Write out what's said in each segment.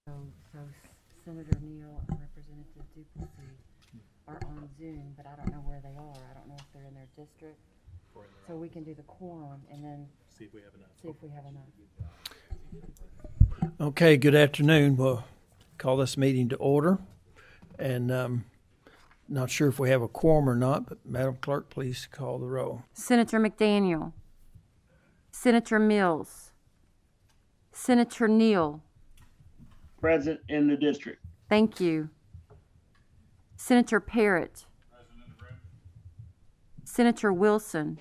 So Senator Neal and Representative Duplessis are on Zoom, but I don't know where they are. I don't know if they're in their district. So we can do the quorum and then see if we have enough. Okay, good afternoon. We'll call this meeting to order. And not sure if we have a quorum or not, but Madam Clerk, please call the roll. Senator McDaniel, Senator Mills, Senator Neal. Present in the district. Thank you. Senator Parrott. Present in the room. Senator Wilson.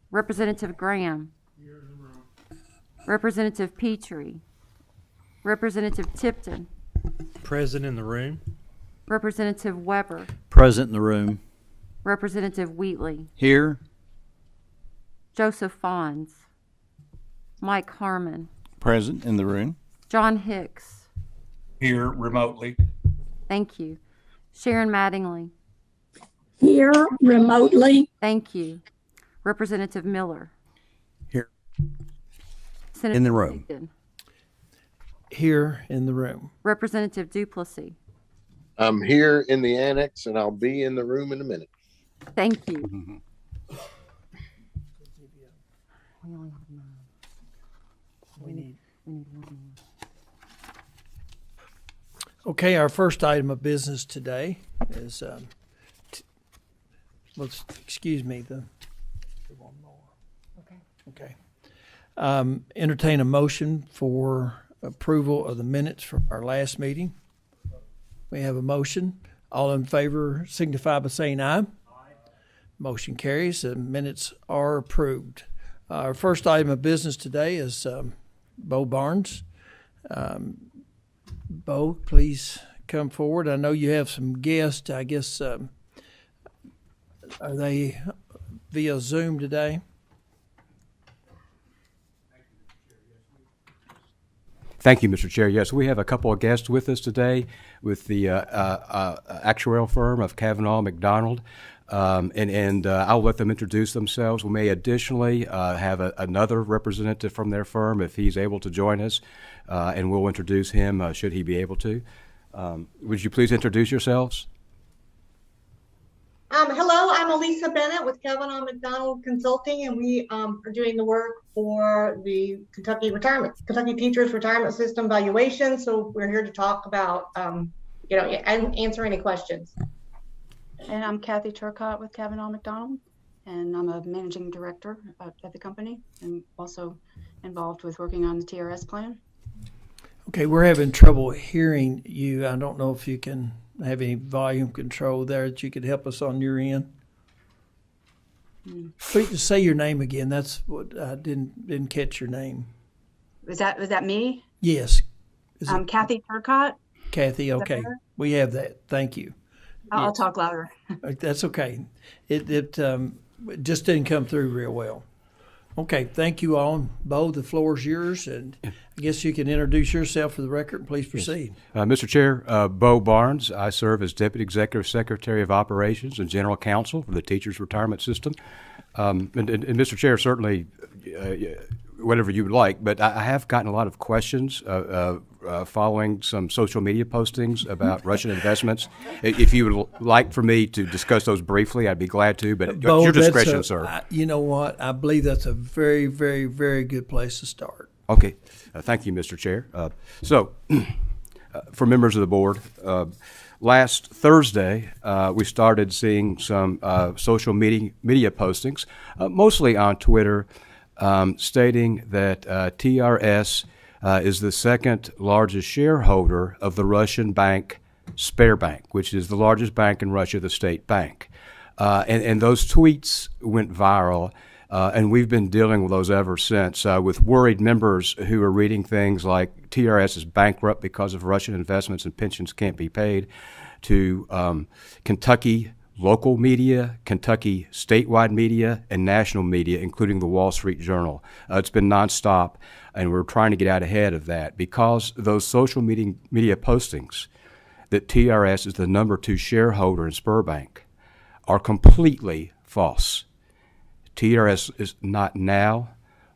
Representative Graham. Here in the room. Representative Petrie. Representative Tipton. Present in the room. Representative Weber. Present in the room. Representative Wheatley. Here. Joseph Fons. Mike Harmon. Present in the room. John Hicks. Here remotely. Thank you. Sharon Mattingly. Here remotely. Thank you. Representative Miller. Here. Senator In the room. Digdon. Here in the room. Representative Duplessis. I'm here in the annex, and I'll be in the room in a minute. Thank you. Mm-hmm. We only have 9. We need one more. Okay, our first item of business today is, excuse me, one more. Okay. Okay. Entertain a motion for approval of the minutes from our last meeting. We have a motion. All in favor signify by saying aye. Aye. Motion carries. The minutes are approved. Our first item of business today is Bo Barnes. Bo, please come forward. I know you have some guests. I guess, are they via Zoom today? Thank you, Mr. Chair. Yes, we have a couple of guests with us today with the actuarial firm of Kavanaugh McDonald, and I'll let them introduce themselves. We may additionally have another representative from their firm if he's able to join us, and we'll introduce him should he be able to. Would you please introduce yourselves? Hello, I'm Elisa Bennett with Kavanaugh McDonald Consulting, and we are doing the work for the Kentucky Teachers Retirement System valuation. So we're here to talk about, and answer any questions. And I'm Kathy Turcott with Kavanaugh McDonald, and I'm a managing director at the company and also involved with working on the TRS plan. Okay, we're having trouble hearing you. I don't know if you can have any volume control there that you could help us on your end. Please just say your name again. That's what I didn't catch your name. Was that me? Yes. I'm Kathy Turcott. Kathy, okay. We have that. Thank you. I'll Yes. talk louder. That's okay. It just didn't come through real well. Okay, thank you all. Bo, the floor is yours, and I guess you can introduce yourself for the record, and please proceed. Yes. Mr. Chair, Bo Barnes. I serve as Deputy Executive Secretary of Operations and General Counsel for the Teachers Retirement System. And Mr. Chair, certainly whatever you would like, but I have gotten a lot of questions following some social media postings about Russian investments. If you would like for me to discuss those briefly, I'd be glad to, but Bo, your discretion, sir. You know what? I believe that's a very, very, very good place to start. Okay. Thank you, Mr. Chair. For members of the board, last Thursday, we started seeing some social media postings, mostly on Twitter, stating that TRS is the second largest shareholder of the Russian bank Sberbank, which is the largest bank in Russia, the state bank. And those tweets went viral, and we've been dealing with those ever since, with worried members who are reading things like TRS is bankrupt because of Russian investments and pensions can't be paid, to Kentucky local media, Kentucky statewide media, and national media, including the Wall Street Journal. It's been nonstop, and we're trying to get out ahead of that because those social media postings that TRS is the number 2 shareholder in Sberbank are completely false. TRS is not now,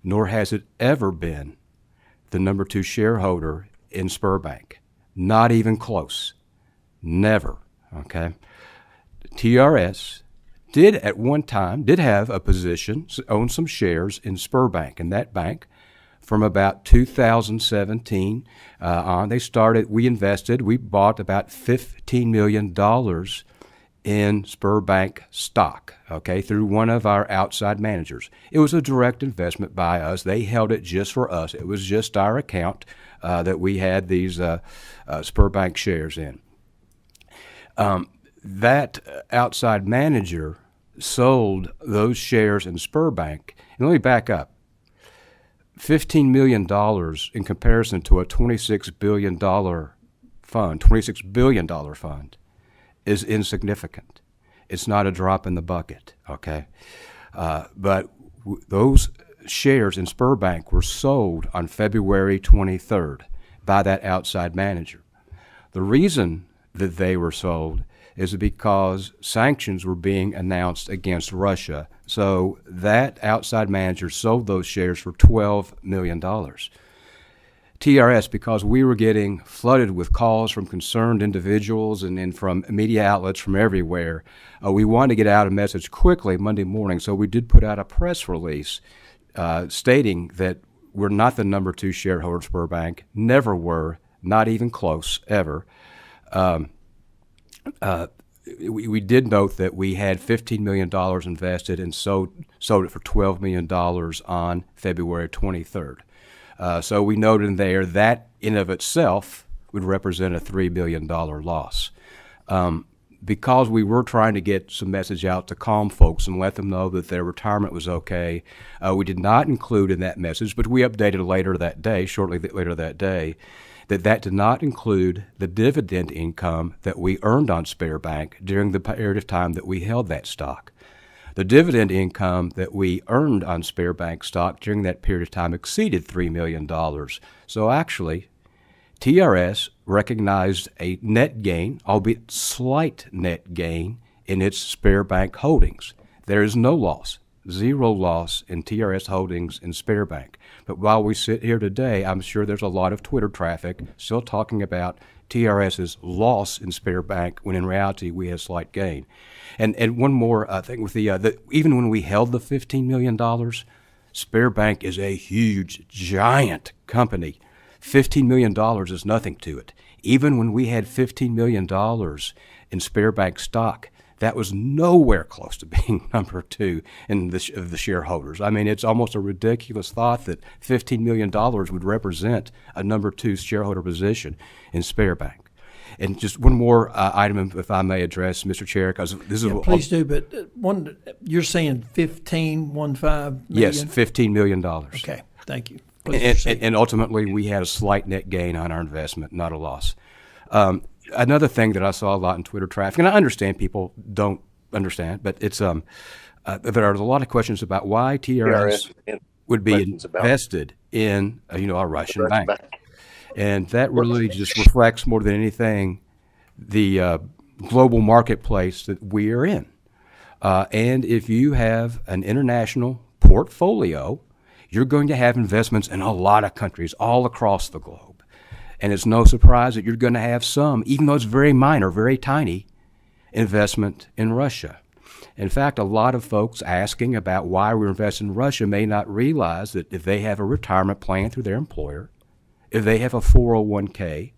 nor has it ever been, the number 2 shareholder in Spurbank. Not even close. Never. Okay. TRS did at one time, did have a position, own some shares in Spurbank, and that bank from about 2017 on, we bought about $15 million in Spurbank stock, okay, through one of our outside managers. It was a direct investment by us. They held it just for us. It was just our account that we had these Spurbank shares in. That outside manager sold those shares in Spurbank. And let me back up. $15 million in comparison to a $26 billion fund is insignificant. It's not a drop in the bucket, okay? But those shares in Spurbank were sold on February 23rd by that outside manager. The reason that they were sold is because sanctions were being announced against Russia. So that outside manager sold those shares for $12 million. TRS, because we were getting flooded with calls from concerned individuals and from media outlets from everywhere, we wanted to get out a message quickly Monday morning, so we did put out a press release stating that we're not the number 2 shareholder of Spurbank, never were, not even close, ever. We did note that we had $15 million invested and sold it for $12 million on February 23rd. So we noted in there that in of itself would represent a $3 billion loss. Because we were trying to get some message out to calm folks and let them know that their retirement was okay, we did not include in that message, but we updated later that day, shortly later that day, that did not include the dividend income that we earned on Spurbank during the period of time that we held that stock. The dividend income that we earned on Spurbank stock during that period of time exceeded $3 million. So actually, TRS recognized a net gain, albeit slight net gain, in its Spurbank holdings. There is no loss, zero loss in TRS holdings in Spurbank. But while we sit here today, I'm sure there's a lot of Twitter traffic still talking about TRS's loss in Spurbank, when in reality we had slight gain. And one more thing with even when we held the $15 million, Spurbank is a huge, giant company. $15 million is nothing to it. Even when we had $15 million in Spurbank stock, that was nowhere close to being number 2 in of the shareholders. I mean, it's almost a ridiculous thought that $15 million would represent a number 2 shareholder position in Spurbank. And just one more item, if I may address, Mr. Chair, because this is please do. But you're saying 15 million? Yes, $15 million. Okay, thank you. And ultimately, we had a slight net gain on our investment, not a loss. Another thing that I saw a lot in Twitter traffic, and I understand people don't understand, but it's there are a lot of questions about why TRS would be invested in a Russian bank. And that really just reflects more than anything the global marketplace that we are in. And if you have an international portfolio, you're going to have investments in a lot of countries all across the globe. And it's no surprise that you're going to have some, even though it's very minor, very tiny, investment in Russia. In fact, a lot of folks asking about why we're investing in Russia may not realize that if they have a retirement plan through their employer, if they have a 401k,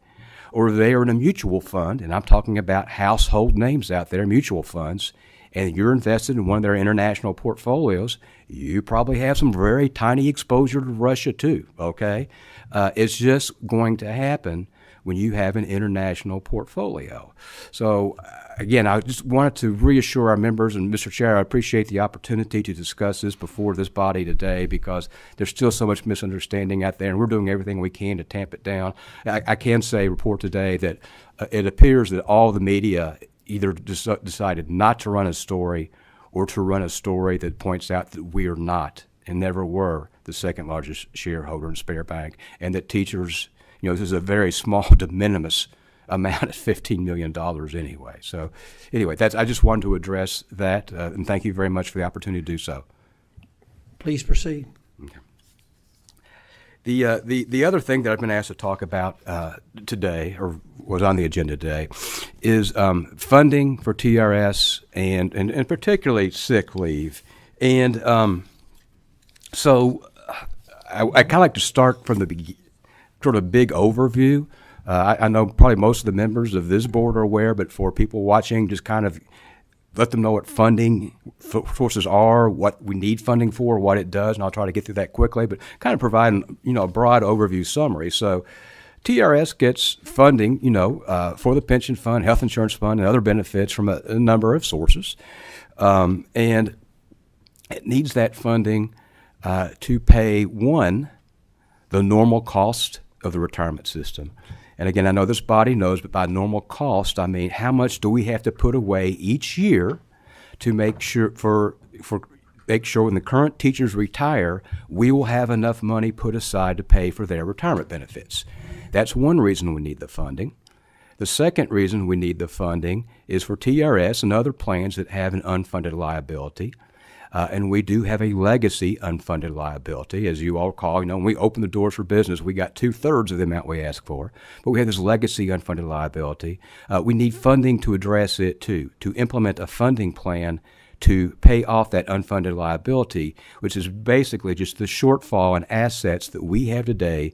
or if they are in a mutual fund, and I'm talking about household names out there, mutual funds, and you're invested in one of their international portfolios, you probably have some very tiny exposure to Russia too, okay? It's just going to happen when you have an international portfolio. So, again, I just wanted to reassure our members, and Mr. Chair, I appreciate the opportunity to discuss this before this body today because there's still so much misunderstanding out there, and we're doing everything we can to tamp it down. I can report today that it appears that all the media either decided not to run a story or to run a story that points out that we are not and never were the second largest shareholder in Spurbank, and that teachers, this is a very small, de minimis amount at $15 million anyway. So anyway, I just wanted to address that, and thank you very much for the opportunity to do so. Please proceed. Okay. The other thing that I've been asked to talk about today, or was on the agenda today, is funding for TRS and particularly sick leave. And so I kind of like to start from the sort of big overview. I know probably most of the members of this board are aware, but for people watching, just kind of let them know what funding sources are, what we need funding for, what it does, and I'll try to get through that quickly, but kind of provide a broad overview summary. So TRS gets funding, for the pension fund, health insurance fund, and other benefits from a number of sources. And it needs that funding to pay, one, the normal cost of the retirement system. And again, I know this body knows, but by normal cost, I mean how much do we have to put away each year to make sure make sure when the current teachers retire, we will have enough money put aside to pay for their retirement benefits. That's one reason we need the funding. The second reason we need the funding is for TRS and other plans that have an unfunded liability. And we do have a legacy unfunded liability. As you all recall, when we opened the doors for business, we got 2/3 of the amount we asked for. But we have this legacy unfunded liability. We need funding to address it too, to implement a funding plan to pay off that unfunded liability, which is basically just the shortfall in assets that we have today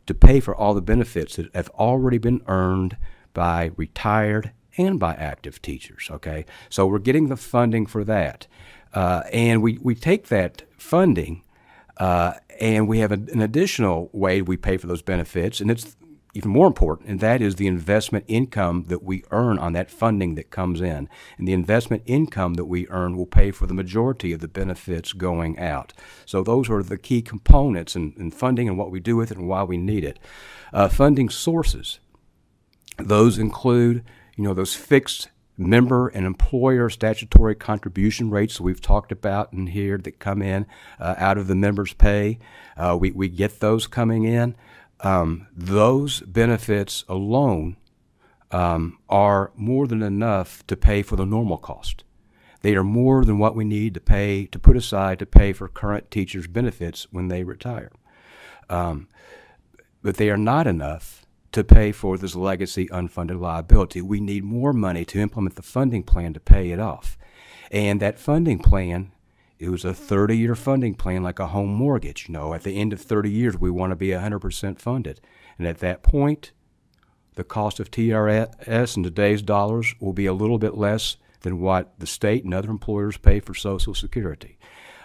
to pay for all the benefits that have already been earned by retired and by active teachers, okay? So we're getting the funding for that. And we take that funding and we have an additional way we pay for those benefits, and it's even more important, and that is the investment income that we earn on that funding that comes in. And the investment income that we earn will pay for the majority of the benefits going out. So those are the key components in funding and what we do with it and why we need it. Funding sources, those include, those fixed member and employer statutory contribution rates that we've talked about in here that come in out of the members' pay. We get those coming in. Those benefits alone are more than enough to pay for the normal cost. They are more than what we need to put aside to pay for current teachers' benefits when they retire. But they are not enough to pay for this legacy unfunded liability. We need more money to implement the funding plan to pay it off. And that funding plan, it was a 30-year funding plan like a home mortgage. At the end of 30 years, we want to be 100% funded. And at that point, the cost of TRS in today's dollars will be a little bit less than what the state and other employers pay for Social Security.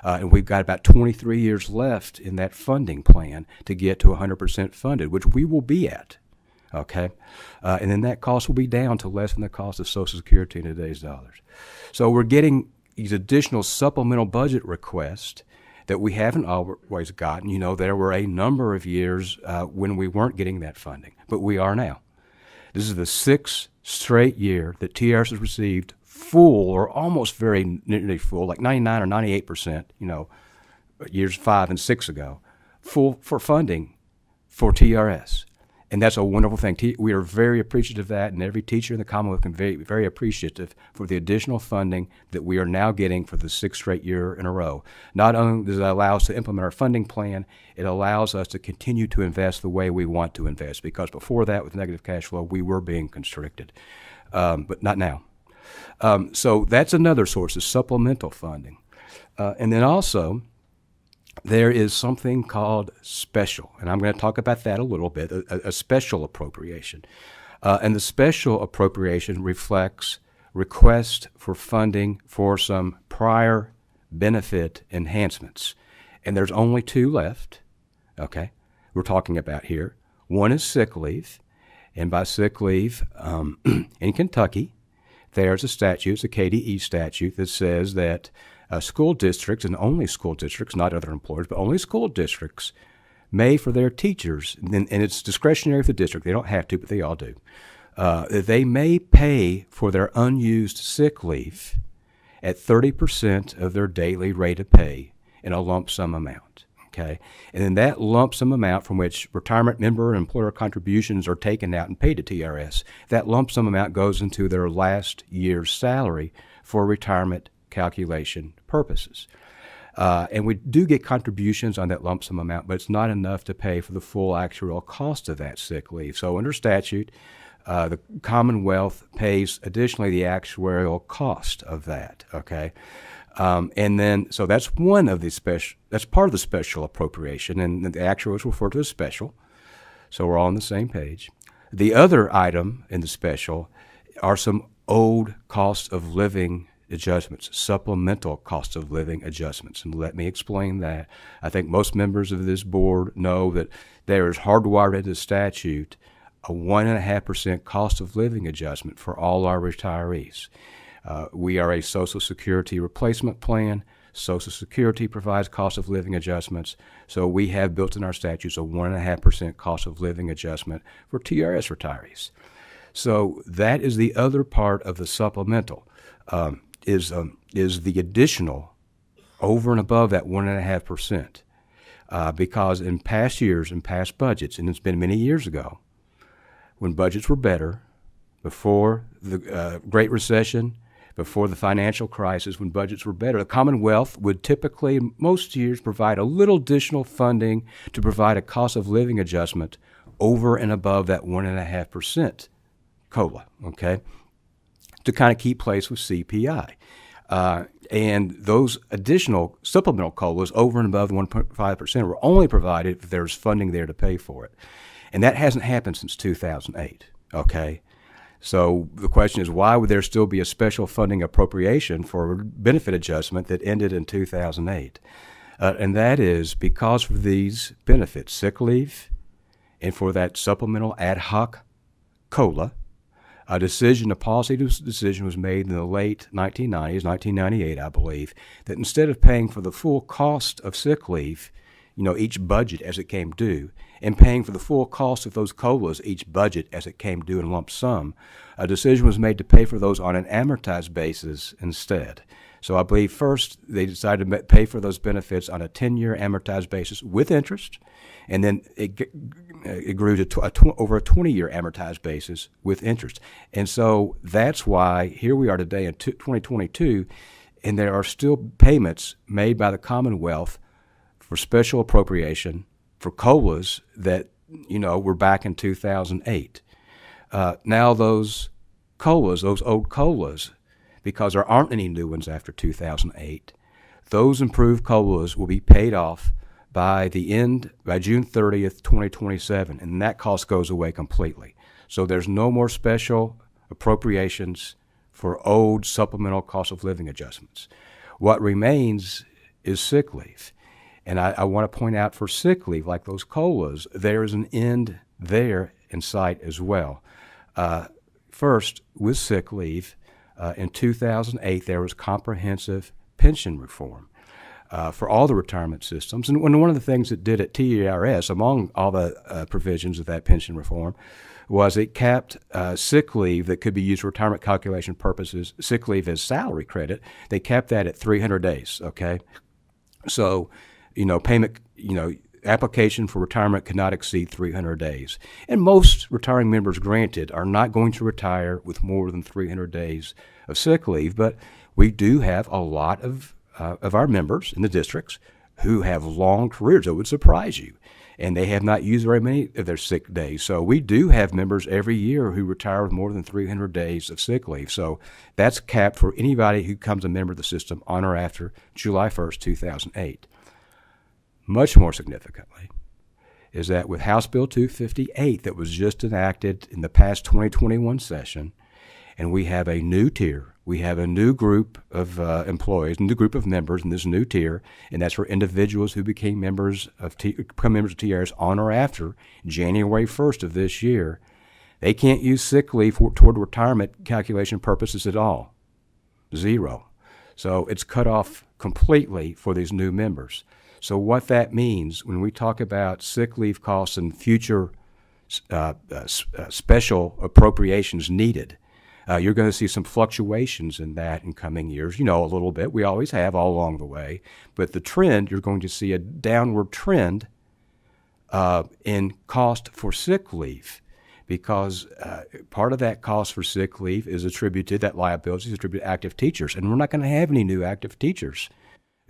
And we've got about 23 years left in that funding plan to get to 100% funded, which we will be at. Okay, and then that cost will be down to less than the cost of Social Security in today's dollars. So we're getting these additional supplemental budget requests that we haven't always gotten. There were a number of years when we weren't getting that funding, but we are now. This is the 6th straight year that TRS has received full or almost very nearly full, like 99 or 98%, years 5 and 6 ago, full for funding for TRS. And that's a wonderful thing. We are very appreciative of that, and every teacher in the Commonwealth can be very appreciative for the additional funding that we are now getting for the 6th straight year in a row. Not only does it allow us to implement our funding plan, it allows us to continue to invest the way we want to invest, because before that, with negative cash flow, we were being constricted, but not now. So that's another source, is supplemental funding. And then also, there is something called special, and I'm going to talk about that a little bit, a special appropriation. And the special appropriation reflects request for funding for some prior benefit enhancements. And there's only 2 left, okay, we're talking about here. One is sick leave, and by sick leave, in Kentucky, there's a statute, it's a KDE statute, that says that school districts, and only school districts, not other employers, but only school districts, may for their teachers, and it's discretionary for the district, they don't have to, but they all do, they may pay for their unused sick leave at 30% of their daily rate of pay in a lump sum amount, okay? And then that lump sum amount from which retirement member and employer contributions are taken out and paid to TRS, that lump sum amount goes into their last year's salary for retirement calculation purposes. And we do get contributions on that lump sum amount, but it's not enough to pay for the full actual cost of that sick leave. So under statute, the Commonwealth pays additionally the actuarial cost of that, okay? And then, so that's one of the that's part of the special appropriation, and the actuaries refer to as special. So we're all on the same page. The other item in the special are some old cost of living adjustments, supplemental cost of living adjustments. And let me explain that. I think most members of this board know that there is hardwired into statute a 1.5% cost of living adjustment for all our retirees. We are a Social Security replacement plan. Social Security provides cost of living adjustments, so we have built in our statutes a 1.5% cost of living adjustment for TRS retirees. So that is the other part of the supplemental, is the additional over and above that 1.5%, because in past years, in past budgets, and it's been many years ago, when budgets were better, before the Great Recession, before the financial crisis, when budgets were better, the Commonwealth would typically, most years, provide a little additional funding to provide a cost of living adjustment over and above that 1.5% COLA, okay, to kind of keep pace with CPI. And those additional supplemental COLAs over and above the 1.5% were only provided if there's funding there to pay for it. And that hasn't happened since 2008, okay? So the question is, why would there still be a special funding appropriation for benefit adjustment that ended in 2008? And that is because for these benefits, sick leave, and for that supplemental ad hoc COLA, a policy decision was made in the late 1990s, 1998, I believe, that instead of paying for the full cost of sick leave, each budget as it came due, and paying for the full cost of those COLAs, each budget as it came due in lump sum, a decision was made to pay for those on an amortized basis instead. So I believe first they decided to pay for those benefits on a 10-year amortized basis with interest, and then it grew to over a 20-year amortized basis with interest. And so that's why here we are today in 2022, and there are still payments made by the Commonwealth for special appropriation for COLAs that, were back in 2008. Now those COLAs, those old COLAs, because there aren't any new ones after 2008, those improved COLAs will be paid off by June 30th, 2027, and that cost goes away completely. So there's no more special appropriations for old supplemental cost of living adjustments. What remains is sick leave. And I want to point out for sick leave, like those COLAs, there is an end there in sight as well. First, with sick leave, in 2008, there was comprehensive pension reform for all the retirement systems. And one of the things it did at TRS, among all the provisions of that pension reform, was it capped sick leave that could be used for retirement calculation purposes, sick leave as salary credit. They capped that at 300 days, okay? So, payment, application for retirement cannot exceed 300 days. And most retiring members, granted, are not going to retire with more than 300 days of sick leave, but we do have a lot of our members in the districts who have long careers. It would surprise you. And they have not used very many of their sick days. So we do have members every year who retire with more than 300 days of sick leave. So that's capped for anybody who becomes a member of the system on or after July 1st, 2008. Much more significantly is that with House Bill 258 that was just enacted in the past 2021 session, and we have a new tier, we have a new group of employees, a new group of members in this new tier, and that's for individuals who become members of TRS on or after January 1st of this year. They can't use sick leave toward retirement calculation purposes at all. Zero. So it's cut off completely for these new members. So what that means when we talk about sick leave costs and future special appropriations needed, you're going to see some fluctuations in that in coming years, a little bit. We always have all along the way. But the trend, you're going to see a downward trend in cost for sick leave, because part of that cost for sick leave is attributed, that liability is attributed to active teachers. And we're not going to have any new active teachers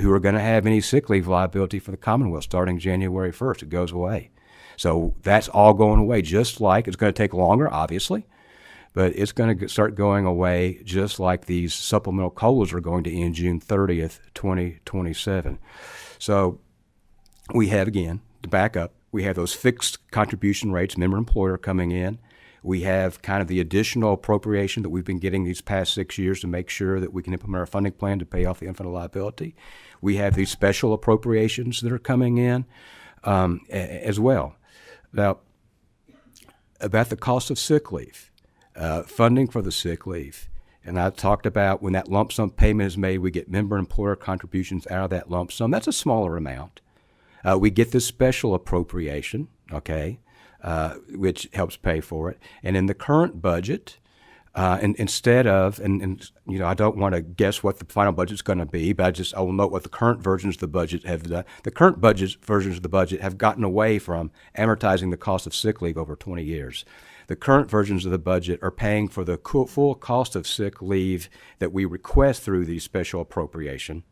who are going to have any sick leave liability for the Commonwealth starting January 1st. It goes away. So that's all going away, just like it's going to take longer, obviously, but it's going to start going away just like these supplemental COLAs are going to end June 30th, 2027. So we have, again, to back up, we have those fixed contribution rates, member employer coming in. We have kind of the additional appropriation that we've been getting these past 6 years to make sure that we can implement our funding plan to pay off the unfunded liability. We have these special appropriations that are coming in as well. Now, about the cost of sick leave, funding for the sick leave. And I talked about when that lump sum payment is made, we get member employer contributions out of that lump sum. That's a smaller amount. We get this special appropriation, okay, which helps pay for it. And in the current budget, and instead of, and you know, I don't want to guess what the final budget's going to be, but I will note what the current versions of the budget have done. The current versions of the budget have gotten away from amortizing the cost of sick leave over 20 years. The current versions of the budget are paying for the full cost of sick leave that we request through the special appropriation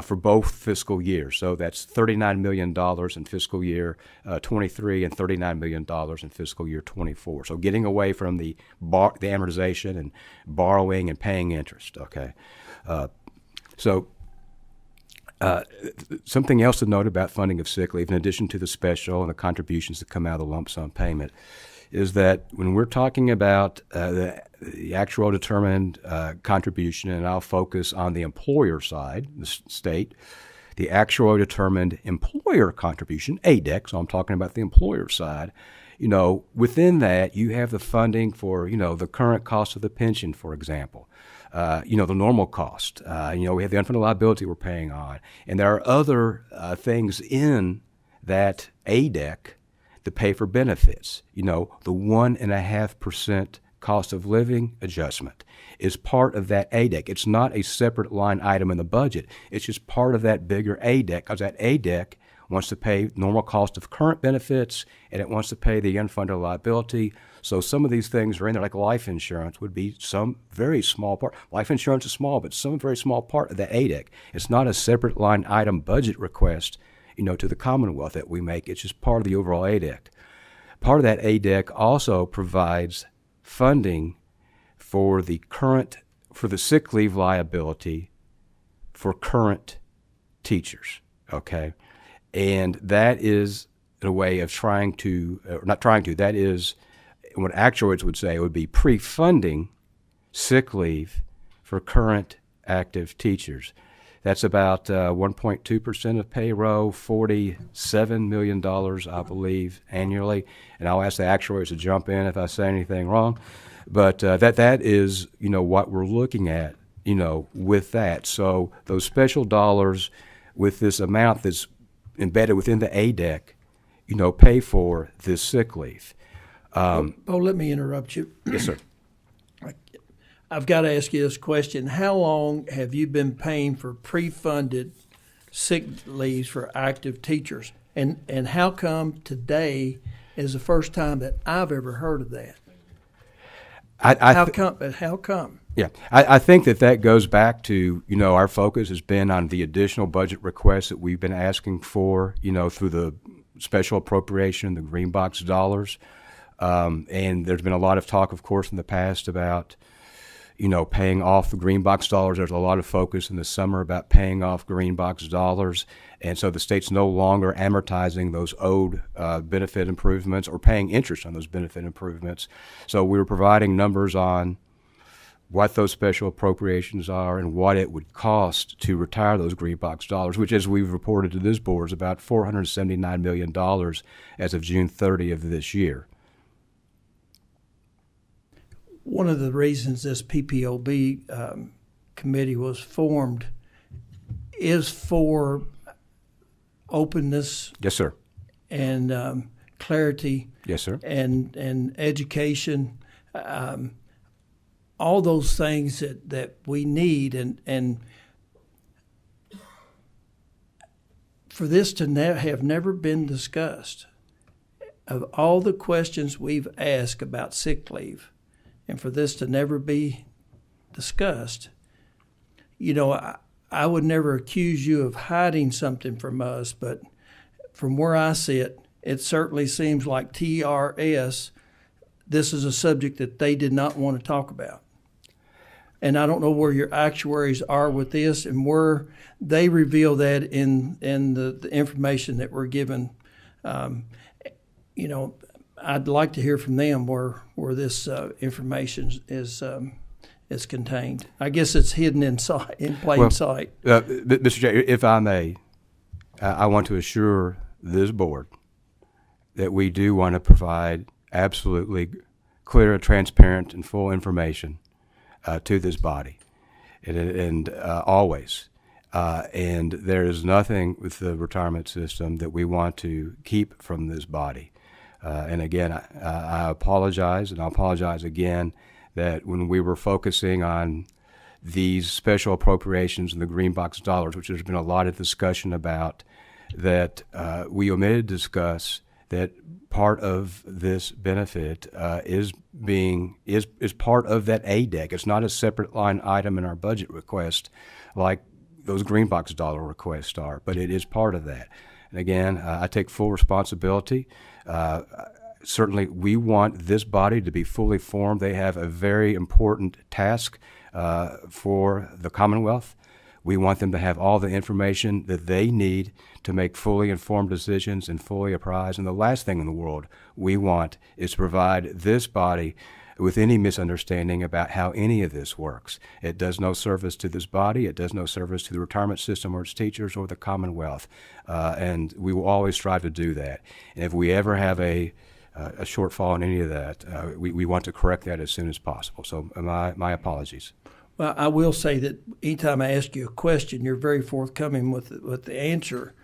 for both fiscal years. So that's $39 million in fiscal year 23 and $39 million in fiscal year 24. So getting away from the amortization and borrowing and paying interest, okay? Something else to note about funding of sick leave, in addition to the special and the contributions that come out of the lump sum payment, is that when we're talking about the actual determined contribution, and I'll focus on the employer side, the state, the actual determined employer contribution, ADEC, so I'm talking about the employer side, you know, within that you have the funding for, you know, the current cost of the pension, for example, you know, the normal cost, you know, we have the unfunded liability we're paying on, and there are other things in that ADEC to pay for benefits. You know, the 1.5% cost of living adjustment is part of that ADEC. It's not a separate line item in the budget. It's just part of that bigger ADEC, because that ADEC wants to pay normal cost of current benefits, and it wants to pay the unfunded liability. So some of these things are in there, like life insurance would be some very small part. Life insurance is small, but some very small part of that ADEC. It's not a separate line item budget request, you know, to the Commonwealth that we make. It's just part of the overall ADEC. Part of that ADEC also provides funding for the sick leave liability for current teachers, okay? And that is a way of that is what actuaries would say would be pre-funding sick leave for current active teachers. That's about 1.2% of payroll, $47 million, I believe, annually. And I'll ask the actuaries to jump in if I say anything wrong. But that is, you know, what we're looking at, you know, with that. So those special dollars with this amount that's embedded within the ADEC, you know, pay for this sick leave. Let me interrupt you. Yes, sir. I've got to ask you this question. How long have you been paying for pre-funded sick leaves for active teachers? And how come today is the first time that I've ever heard of that? How come? Yeah, I think that goes back to, you know, our focus has been on the additional budget requests that we've been asking for, you know, through the special appropriation, the green box dollars. And there's been a lot of talk, of course, in the past about, you know, paying off the green box dollars. There's a lot of focus in the summer about paying off green box dollars. And so the state's no longer amortizing those owed benefit improvements or paying interest on those benefit improvements. So we were providing numbers on what those special appropriations are and what it would cost to retire those green box dollars, which, as we've reported to this board, is about $479 million as of June 30 of this year. One of the reasons this PPOB committee was formed is for openness. Yes, sir. And clarity. Yes, sir. And education. All those things that we need, and for this to have never been discussed, of all the questions we've asked about sick leave, and for this to never be discussed, you know, I would never accuse you of hiding something from us, but from where I sit, it certainly seems like TRS, this is a subject that they did not want to talk about. And I don't know where your actuaries are with this and where they reveal that in the information that we're given. You know, I'd like to hear from them where this information is contained. I guess it's hidden in plain sight. Mr. Chair, if I may, I want to assure this board that we do want to provide absolutely clear, transparent, and full information to this body, and always. And there is nothing with the retirement system that we want to keep from this body. And again, I apologize, and I apologize again that when we were focusing on these special appropriations and the green box dollars, which there's been a lot of discussion about, that we omitted to discuss that part of this benefit is part of that ADEC. It's not a separate line item in our budget request like those green box dollar requests are, but it is part of that. And again, I take full responsibility. Certainly, we want this body to be fully formed. They have a very important task for the Commonwealth. We want them to have all the information that they need to make fully informed decisions and fully apprised. And the last thing in the world we want is to provide this body with any misunderstanding about how any of this works. It does no service to this body. It does no service to the retirement system or its teachers or the Commonwealth. And we will always strive to do that. And if we ever have a shortfall in any of that, we want to correct that as soon as possible. So my apologies. Well, I will say that anytime I ask you a question, you're very forthcoming with the answer.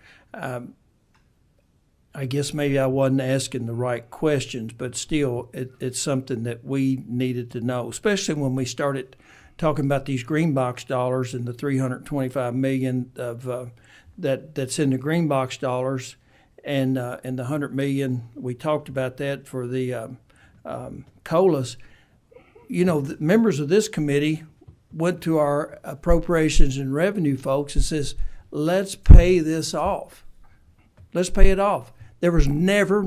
I guess maybe I wasn't asking the right questions, but still, it's something that we needed to know, especially when we started talking about these green box dollars and the $325 million of that's in the green box dollars, and the $100 million we talked about that for the COLAs. You know, the members of this committee went to our appropriations and revenue folks and says, let's pay this off. Let's pay it off. There was never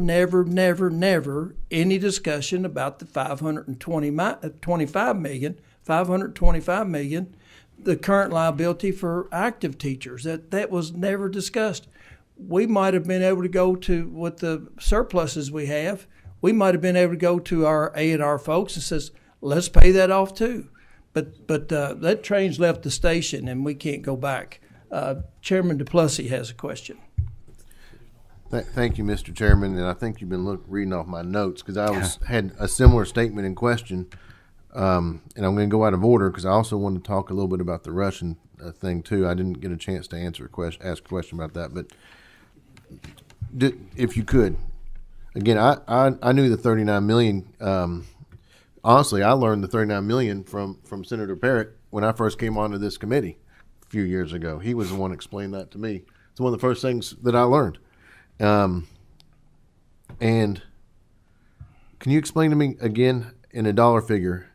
any discussion about the $525 million, the current liability for active teachers. That was never discussed. We might have been able to go to, with the surpluses we have, we might have been able to go to our A&R folks and says, let's pay that off too. But that train's left the station and we can't go back. Chairman DePlessis has a question. Thank you, Mr. Chairman, and I think you've been reading off my notes because I had a similar statement in question, and I'm going to go out of order because I also want to talk a little bit about the Russian thing too. I didn't get a chance to ask a question about that, but if you could, again, I knew the $39 million. Honestly, I learned the $39 million from Senator Parrott when I first came onto this committee a few years ago. He was the one who explained that to me. It's one of the first things that I learned. And can you explain to me again in a dollar figure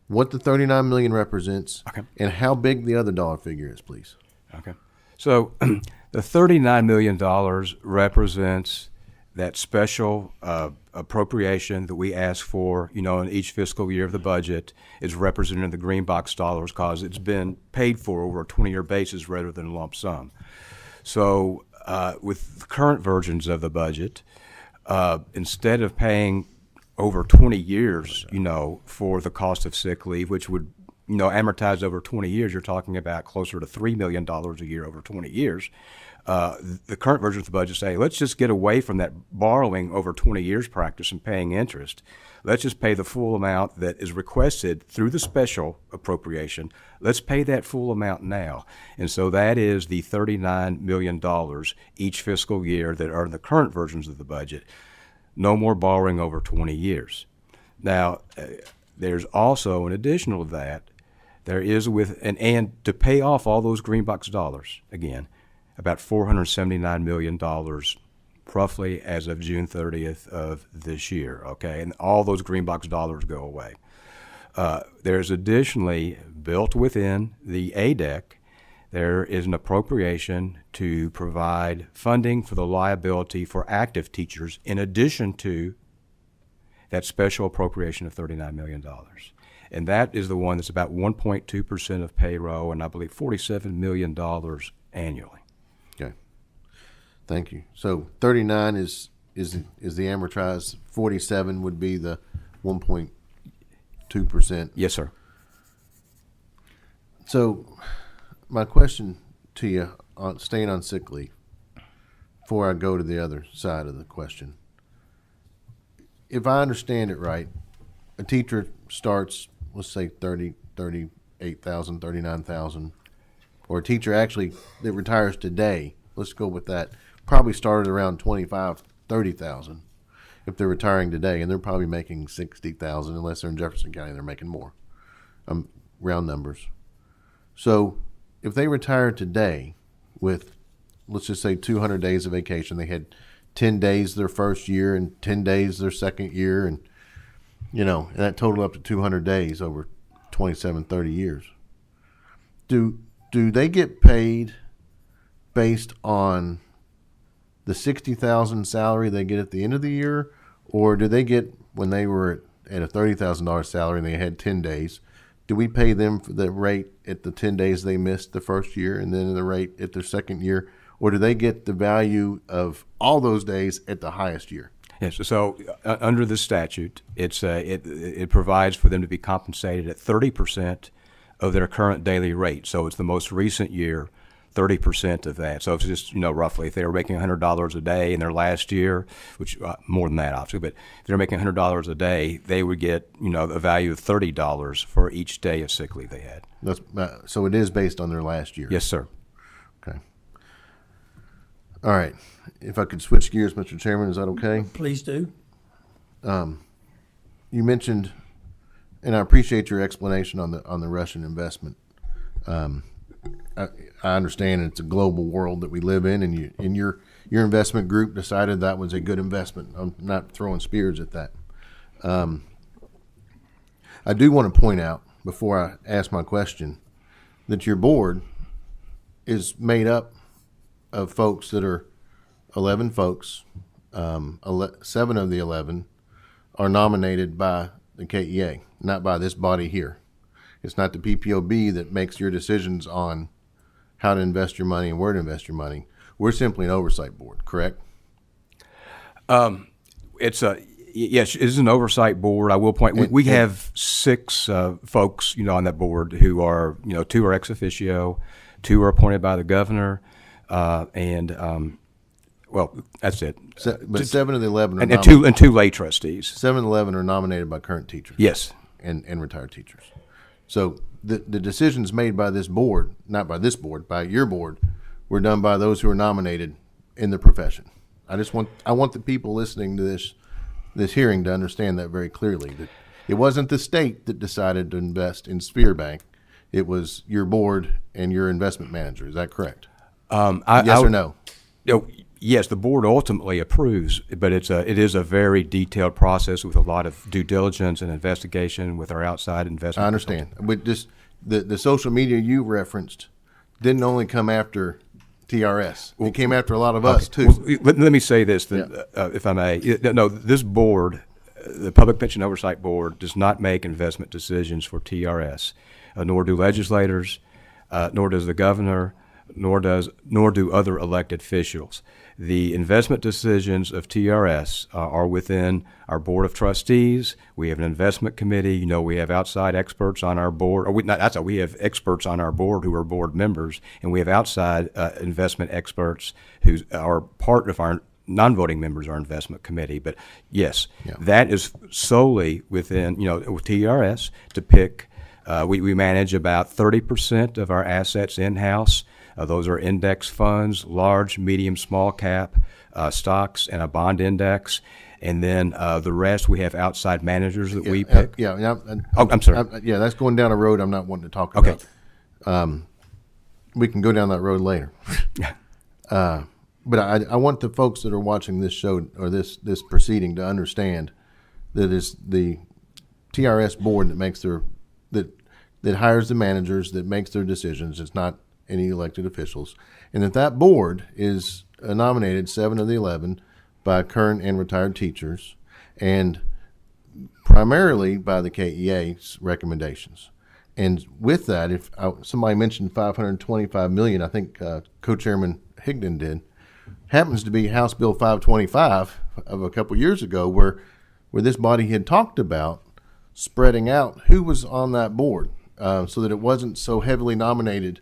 what the $39 million represents, okay, and how big the other dollar figure is, please? Okay. So the $39 million represents that special appropriation that we ask for, in each fiscal year of the budget is represented in the green box dollars because it's been paid for over a 20-year basis rather than a lump sum. So with the current versions of the budget, instead of paying over 20 years, for the cost of sick leave, which would, amortize over 20 years, you're talking about closer to $3 million a year over 20 years. The current version of the budget say, let's just get away from that borrowing over 20 years practice and paying interest. Let's just pay the full amount that is requested through the special appropriation. Let's pay that full amount now. And so that is the $39 million each fiscal year that are in the current versions of the budget. No more borrowing over 20 years. Now, there's also, in addition to that, there is and to pay off all those green box dollars, again, about $479 million roughly as of June 30th of this year, okay? And all those green box dollars go away. There's additionally built within the ADEC there is an appropriation to provide funding for the liability for active teachers in addition to that special appropriation of $39 million. And that is the one that's about 1.2% of payroll and I believe $47 million annually. Okay. Thank you. So 39 is the amortized, 47 would be the 1.2%. Yes, sir. So my question to you, on staying on sick leave, before I go to the other side of the question, if I understand it right, a teacher starts, let's say 30, 38,000, 39,000, or a teacher actually that retires today, let's go with that, probably started around 25, 30,000 if they're retiring today, and they're probably making 60,000 unless they're in Jefferson County, they're making more, round numbers. So if they retire today with, let's just say 200 days of vacation, they had 10 days their first year and 10 days their second year, and and that totaled up to 200 days over 27, 30 years. Do they get paid based on the 60,000 salary they get at the end of the year, or do they get, when they were at a $30,000 salary and they had 10 days, do we pay them for the rate at the 10 days they missed the first year and then the rate at their second year, or do they get the value of all those days at the highest year? Yes. So under the statute, it provides for them to be compensated at 30% of their current daily rate. So it's the most recent year, 30% of that. So it's just, roughly, if they were making $100 a day in their last year, which more than that, obviously, but if they're making $100 a day, they would get, a value of $30 for each day of sick leave they had. So it is based on their last year? Yes, sir. Okay. All right. If I could switch gears, Mr. Chairman, is that okay? Please do. You mentioned, and I appreciate your explanation on the Russian investment. I understand it's a global world that we live in, and your investment group decided that was a good investment. I'm not throwing spears at that. I do want to point out, before I ask my question, that your board is made up of folks that are 11 folks. 7 of the 11 are nominated by the KEA, not by this body here. It's not the PPOB that makes your decisions on how to invest your money and where to invest your money. We're simply an oversight board, correct? Yes, it is an oversight board. I will point, we have 6 folks, on that board who are, 2 are ex officio, 2 are appointed by the governor, well, that's it. But 7 of the 11 are and 2 lay trustees. 7 of the 11 are nominated by current teachers. Yes. And retired teachers. So the decisions made by this board, not by this board, by your board, were done by those who are nominated in the profession. I want the people listening to this hearing to understand that very clearly. That it wasn't the state that decided to invest in Sphere Bank. It was your board and your investment manager. Is that correct? Yes or no? Yes, the board ultimately approves, but it is a very detailed process with a lot of due diligence and investigation with our outside investment. I understand. But just the social media you referenced didn't only come after TRS. It came after a lot of us, too. Well, let me say this, if I may. No, this board, the Public Pension Oversight Board, does not make investment decisions for TRS, nor do legislators, nor does the governor, nor do other elected officials. The investment decisions of TRS are within our board of trustees. We have an investment committee. We have outside experts on our board. We have experts on our board who are board members, and we have outside investment experts who are part of our non-voting members, our investment committee. But yes, that is solely within with TRS to pick. We manage about 30% of our assets in-house. Those are index funds, large, medium, small cap stocks, and a bond index. And then the rest, we have outside managers that we pick. I'm sorry. That's going down a road I'm not wanting to talk about. We can go down that road later. But I want the folks that are watching this show or this proceeding to understand that it's the TRS board that makes that hires the managers, that makes their decisions. It's not any elected officials, and that board is nominated 7 of the 11 by current and retired teachers, and primarily by the KEA's recommendations. And with that, if somebody mentioned $525 million, I think Co-Chairman Higdon did, happens to be House Bill 525 of a couple years ago, where this body had talked about spreading out who was on that board, so that it wasn't so heavily nominated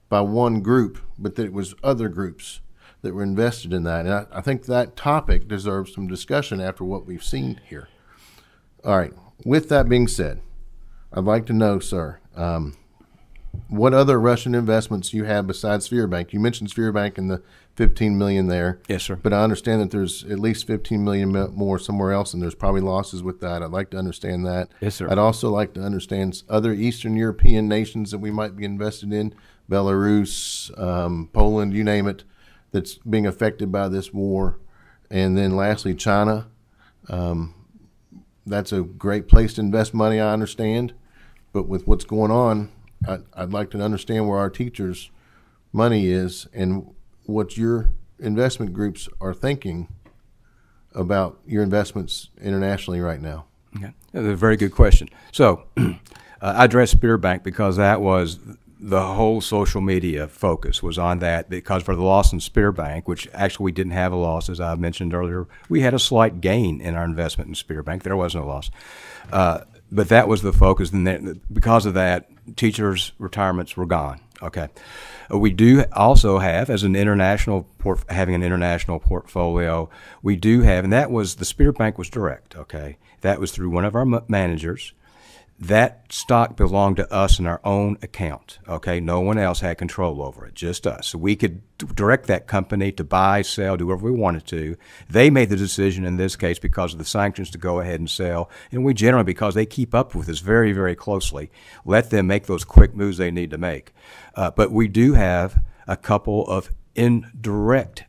by one group, but that it was other groups that were invested in that. And I think that topic deserves some discussion after what we've seen here. All right. With that being said, I'd like to know, sir, what other Russian investments you have besides Sphere Bank? You mentioned Sphere Bank and the $15 million there. Yes, sir. But I understand that there's at least $15 million more somewhere else, and there's probably losses with that. I'd like to understand that. Yes, sir. I'd also like to understand other Eastern European nations that we might be invested in, Belarus, Poland, you name it, that's being affected by this war. And then lastly, China. That's a great place to invest money, I understand. But with what's going on, I'd like to understand where our teachers' money is and what your investment groups are thinking about your investments internationally right now. Okay. That's a very good question. So I addressed Spear Bank because that was the whole social media focus was on that, because for the loss in Spear Bank, which actually we didn't have a loss, as I mentioned earlier, we had a slight gain in our investment in Spear Bank. There was no loss. But that was the focus. And because of that, teachers' retirements were gone. Okay. We do also have, as an international, having an international portfolio, we do have, and that was, the Spear Bank was direct, okay? That was through one of our managers. That stock belonged to us in our own account, okay? No one else had control over it, just us. So we could direct that company to buy, sell, do whatever we wanted to. They made the decision in this case because of the sanctions to go ahead and sell, and we generally, because they keep up with us very, very closely, let them make those quick moves they need to make. But we do have a couple of indirect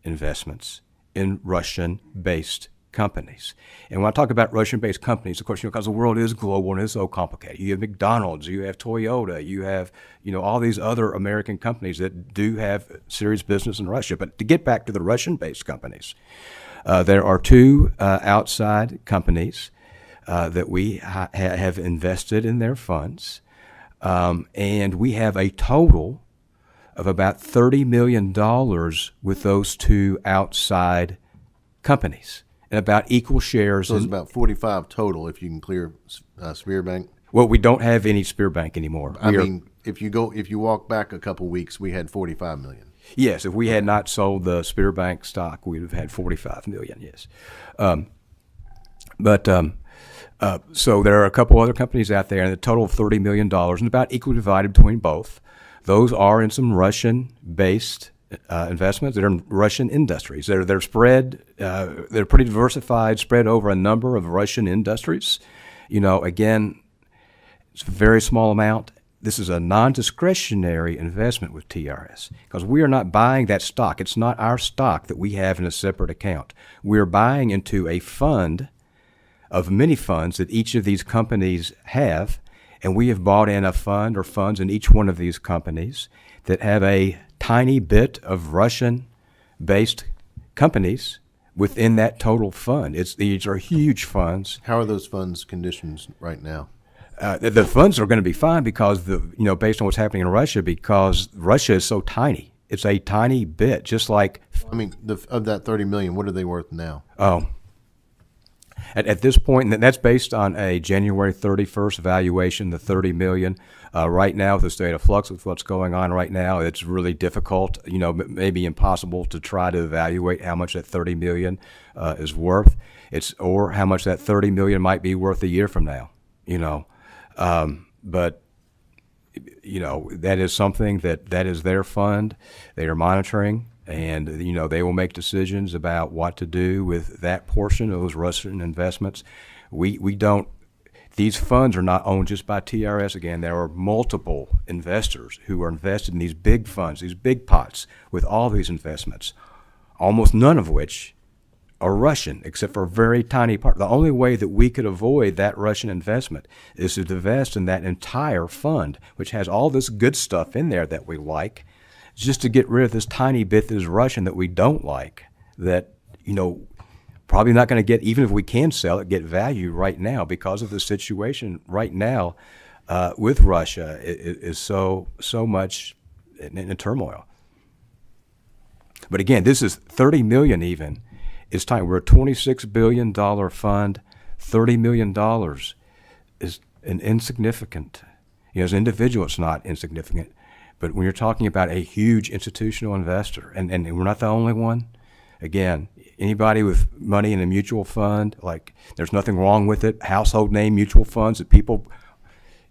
investments in Russian-based companies. And when I talk about Russian-based companies, of course, because the world is global and it's so complicated. You have McDonald's, you have Toyota, you have, all these other American companies that do have serious business in Russia. But to get back to the Russian-based companies, there are two outside companies that we have invested in their funds, and we have a total of about $30 million with those two outside companies. And about equal shares. So it's about 45 total if you can clear Sphere Bank. Well, we don't have any Spear Bank anymore. If you walk back a couple weeks, we had 45 million. Yes, if we had not sold the Spear Bank stock, we would have had 45 million. Yes, so there are a couple other companies out there, and a total of $30 million, and about equally divided between both. Those are in some Russian-based investments that are in Russian industries. They're spread. They're pretty diversified, spread over a number of Russian industries. Again, it's a very small amount. This is a non-discretionary investment with TRS because we are not buying that stock. It's not our stock that we have in a separate account. We're buying into a fund of many funds that each of these companies have, and we have bought in a fund or funds in each one of these companies that have a tiny bit of Russian-based companies within that total fund. These are huge funds. How are those funds conditions right now? The funds are going to be fine because based on what's happening in Russia, because Russia is so tiny. It's a tiny bit, just like. Of that 30 million, what are they worth now? Oh. At this point, and that's based on a January 31st valuation, the $30 million. Right now, with the state of flux with what's going on right now, it's really difficult, maybe impossible to try to evaluate how much that $30 million is worth. Or how much that $30 million might be worth a year from now, But that is something that is their fund. They are monitoring. And, they will make decisions about what to do with that portion of those Russian investments. These funds are not owned just by TRS. Again, there are multiple investors who are invested in these big funds, these big pots with all these investments, almost none of which are Russian, except for a very tiny part. The only way that we could avoid that Russian investment is to divest in that entire fund, which has all this good stuff in there that we like, just to get rid of this tiny bit that is Russian that we don't like, that, probably not going to get, even if we can sell it, get value right now because of the situation right now with Russia is so much in turmoil. But again, this is $30 million even. It's time. We're a $26 billion fund. $30 million is an insignificant. As an individual, it's not insignificant. But when you're talking about a huge institutional investor, and we're not the only one, again, anybody with money in a mutual fund, like there's nothing wrong with it, household name mutual funds that people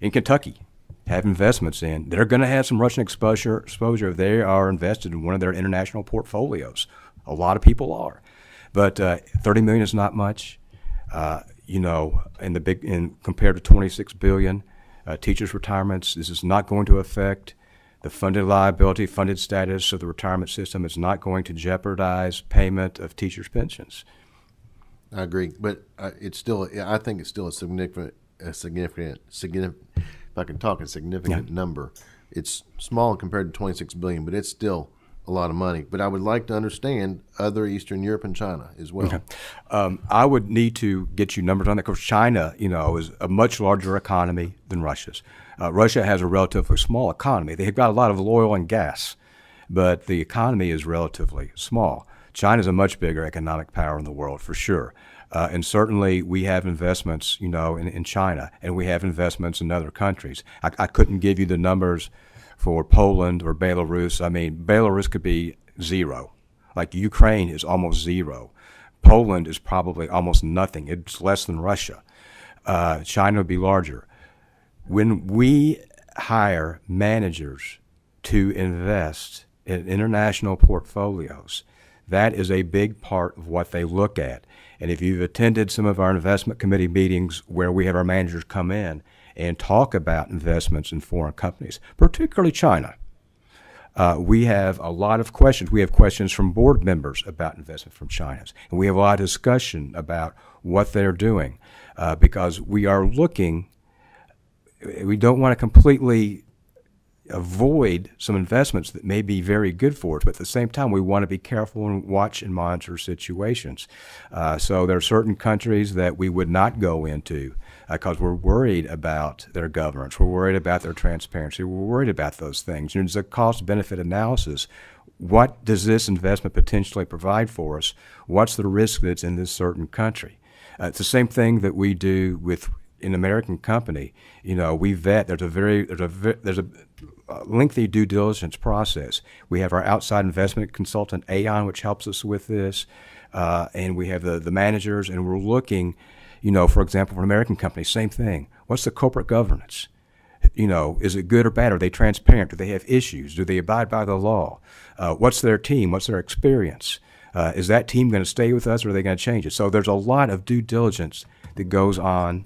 in Kentucky have investments in, they're going to have some Russian exposure if they are invested in one of their international portfolios. A lot of people are. But $30 million is not much, compared to $26 billion. Teachers' retirements, this is not going to affect the funded liability, funded status of the retirement system. It's not going to jeopardize payment of teachers' pensions. I agree, but it's still. I think it's still a significant. If I can talk, a significant number. It's small compared to $26 billion, but it's still a lot of money. But I would like to understand other Eastern Europe and China as well. Okay. I would need to get you numbers on that because China, is a much larger economy than Russia's. Russia has a relatively small economy. They've got a lot of oil and gas, but the economy is relatively small. China's a much bigger economic power in the world, for sure. And certainly we have investments, in China, and we have investments in other countries. I couldn't give you the numbers for Poland or Belarus. I mean, Belarus could be zero. Like Ukraine is almost zero. Poland is probably almost nothing. It's less than Russia. China would be larger. When we hire managers to invest in international portfolios, that is a big part of what they look at. And if you've attended some of our investment committee meetings where we have our managers come in and talk about investments in foreign companies, particularly China, we have a lot of questions. We have questions from board members about investment from China. And we have a lot of discussion about what they're doing because we are looking, we don't want to completely avoid some investments that may be very good for us, but at the same time, we want to be careful and watch and monitor situations. So there are certain countries that we would not go into because we're worried about their governance, we're worried about their transparency, we're worried about those things. There's a cost-benefit analysis. What does this investment potentially provide for us? What's the risk that's in this certain country? It's the same thing that we do with an American company. We vet. There's a lengthy due diligence process. We have our outside investment consultant, Aon, which helps us with this, and we have the managers, and we're looking, for example, for an American company, same thing. What's the corporate governance? Is it good or bad? Are they transparent? Do they have issues? Do they abide by the law? What's their team? What's their experience? Is that team going to stay with us, or are they going to change it? So there's a lot of due diligence that goes on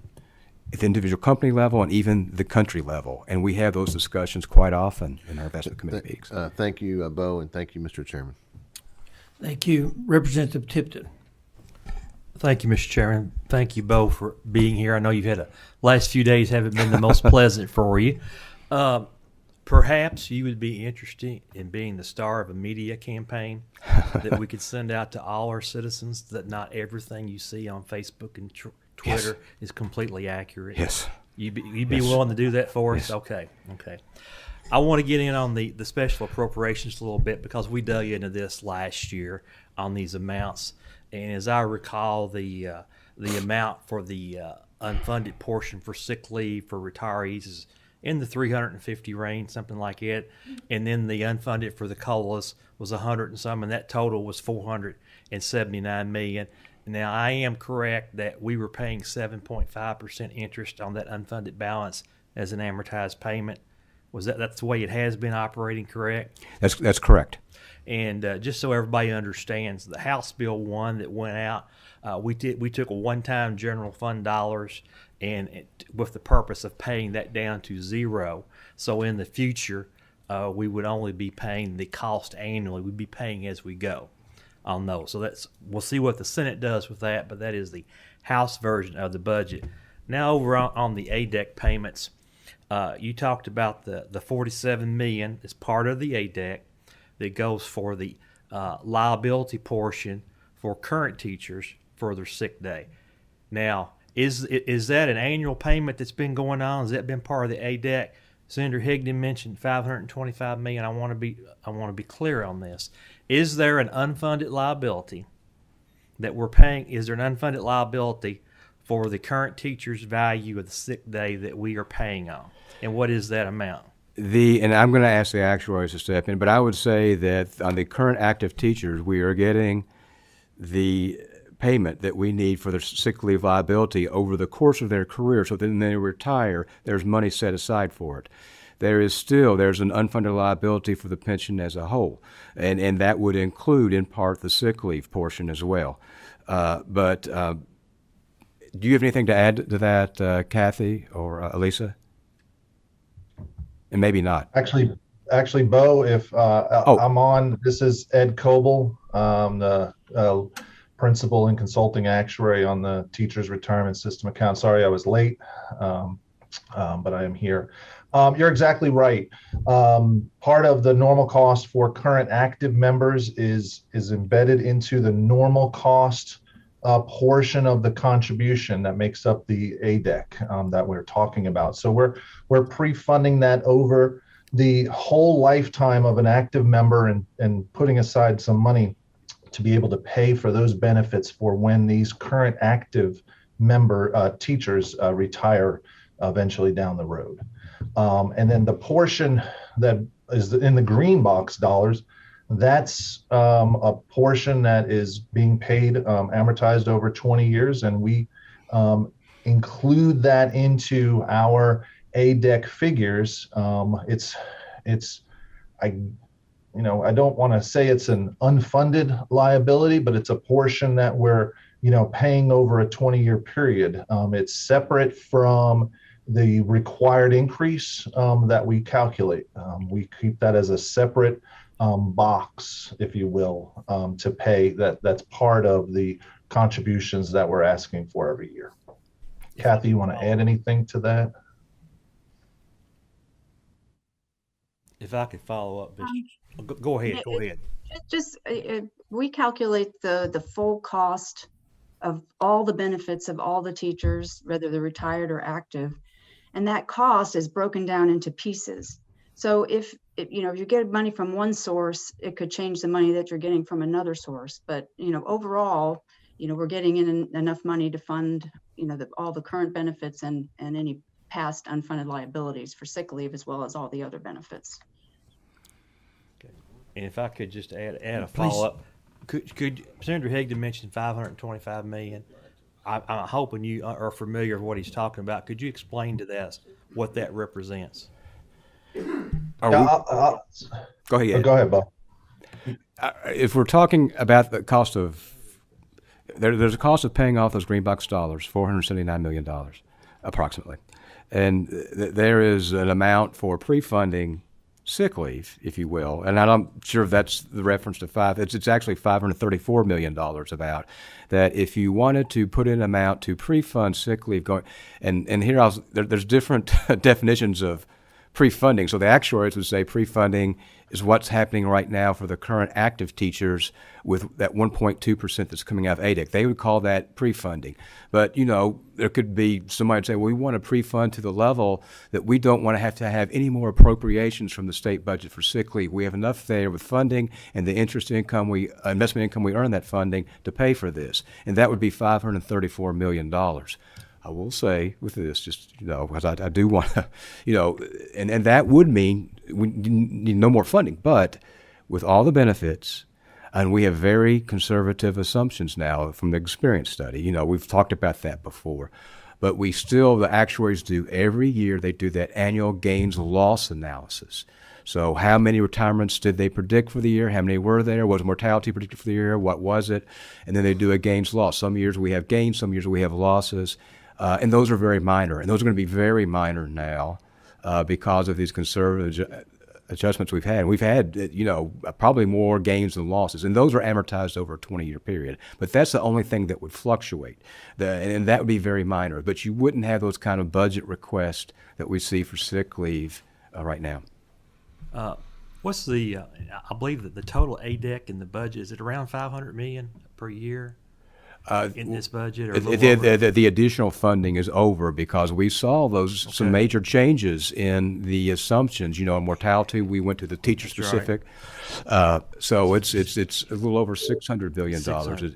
at the individual company level and even the country level. And we have those discussions quite often in our investment committee meetings. Thank you, Bo, and thank you, Mr. Chairman. Thank you. Representative Tipton. Thank you, Mr. Chairman. Thank you, Bo, for being here. I know you've had last few days haven't been the most pleasant for you. Perhaps you would be interested in being the star of a media campaign that we could send out to all our citizens, that not everything you see on Facebook and Twitter is completely accurate. Yes. You'd be willing to do that for us? Yes. Okay. I want to get in on the special appropriations a little bit because we dug into this last year on these amounts. And as I recall, the amount for the unfunded portion for sick leave for retirees is in the 350 range, something like it. And then the unfunded for the COLAs was 100 and some, and that total was $479 million. Now, I am correct that we were paying 7.5% interest on that unfunded balance as an amortized payment. That's the way it has been operating, correct? That's correct. And just so everybody understands, the House Bill 1 that went out, we took a one-time general fund dollars and with the purpose of paying that down to zero. So in the future, we would only be paying the cost annually. We'd be paying as we go. on those. So we'll see what the Senate does with that, but that is the House version of the budget. Now over on the Adec payments, you talked about the $47 million as part of the Adec that goes for the liability portion for current teachers for their sick day. Now, is that an annual payment that's been going on? Has that been part of the Adec? Senator Higdon mentioned $525 million. I want to be clear on this. Is there an unfunded liability that we're paying? Is there an unfunded liability for the current teacher's value of the sick day that we are paying on? And what is that amount? And I'm going to ask the actuaries to step in, but I would say that on the current active teachers, we are getting the payment that we need for their sick leave liability over the course of their career. So then they retire, there's money set aside for it. There's an unfunded liability for the pension as a whole, and that would include in part the sick leave portion as well. But do you have anything to add to that, Kathy or Elisa? And maybe not. Actually, Bo, if I'm on, this is Ed Coble, the principal and consulting actuary on the Teachers Retirement System account. Sorry I was late, but I am here. You're exactly right. Part of the normal cost for current active members is embedded into the normal cost portion of the contribution that makes up the ADEC that we're talking about. So we're pre-funding that over the whole lifetime of an active member and putting aside some money to be able to pay for those benefits for when these current active member teachers retire eventually down the road. And then the portion that is in the green box dollars, that's a portion that is being paid amortized over 20 years, and we include that into our ADEC figures. I don't want to say it's an unfunded liability, but it's a portion that we're paying over a 20-year period. It's separate from the required increase that we calculate. We keep that as a separate box, if you will, to pay. That's part of the contributions that we're asking for every year. Kathy, you want to add anything to that? If I could follow up, go ahead. We calculate the full cost of all the benefits of all the teachers, whether they're retired or active, and that cost is broken down into pieces. So if you get money from one source, it could change the money that you're getting from another source. But overall, we're getting in enough money to fund all the current benefits and any past unfunded liabilities for sick leave, as well as all the other benefits. Okay. And if I could just add a follow up, could Senator Higdon mentioned $525 million? I'm hoping you are familiar with what he's talking about. Could you explain to us what that represents? Go ahead. Go ahead, Bob. If we're talking about the cost of, there's a cost of paying off those green box dollars, $479 million, approximately. And there is an amount for pre-funding sick leave, if you will. And I'm not sure if that's the reference to it's actually $534 million about that. If you wanted to put in an amount to pre-fund sick leave and here there's different definitions of pre-funding. So the actuaries would say pre-funding is what's happening right now for the current active teachers with that 1.2% that's coming out of ADEC. They would call that pre-funding. But, there could be somebody would say, well, we want to pre-fund to the level that we don't want to have any more appropriations from the state budget for sick leave. We have enough there with funding and the investment income we earn that funding to pay for this. And that would be $534 million. I will say with this, just, because I do want to, and that would mean we need no more funding, but with all the benefits, and we have very conservative assumptions now from the experience study. We've talked about that before, but the actuaries do every year, they do that annual gains loss analysis. So how many retirements did they predict for the year? How many were there? What was mortality predicted for the year? What was it? And then they do a gains loss. Some years we have gains, some years we have losses. And those are very minor, and those are going to be very minor now because of these conservative adjustments we've had. We've had, probably more gains than losses, and those are amortized over a 20-year period. But that's the only thing that would fluctuate, and that would be very minor. But you wouldn't have those kind of budget requests that we see for sick leave right now. What's the? I believe that the total ADEC in the budget is it around $500 million per year in this budget, or the additional funding is over because we saw some major changes in the assumptions. In mortality, we went to the teacher specific, so it's a little over $600 billion.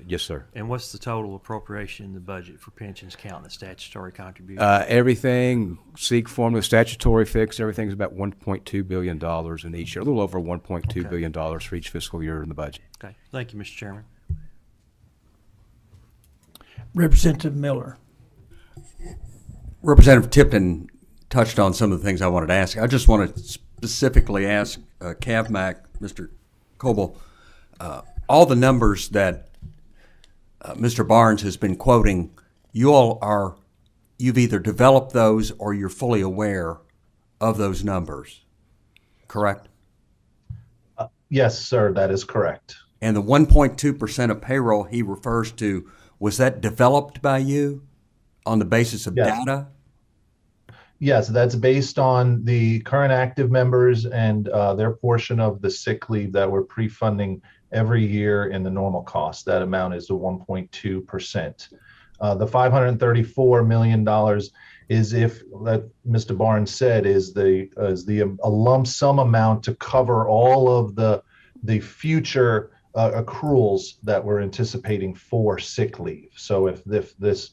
Yes, sir. And what's the total appropriation in the budget for pensions, counting the statutory contribution? Everything, SEEK formula, statutory fixed, everything's about $1.2 billion in each year, a little over $1.2 billion for each fiscal year in the budget. Okay, thank you, Mr. Chairman. Representative Miller. Representative Tipton touched on some of the things I wanted to ask. I just want to specifically ask CAVMAC, Mr. Coble, all the numbers that Mr. Barnes has been quoting, you've either developed those or you're fully aware of those numbers, correct? Yes, sir, that is correct. And the 1.2% of payroll he refers to, was that developed by you on the basis of data? Yes, that's based on the current active members and their portion of the sick leave that we're pre-funding every year in the normal cost. That amount is the 1.2%. The $534 million is, if that Mr. Barnes said, is a lump sum amount to cover all of the future accruals that we're anticipating for sick leave. So if this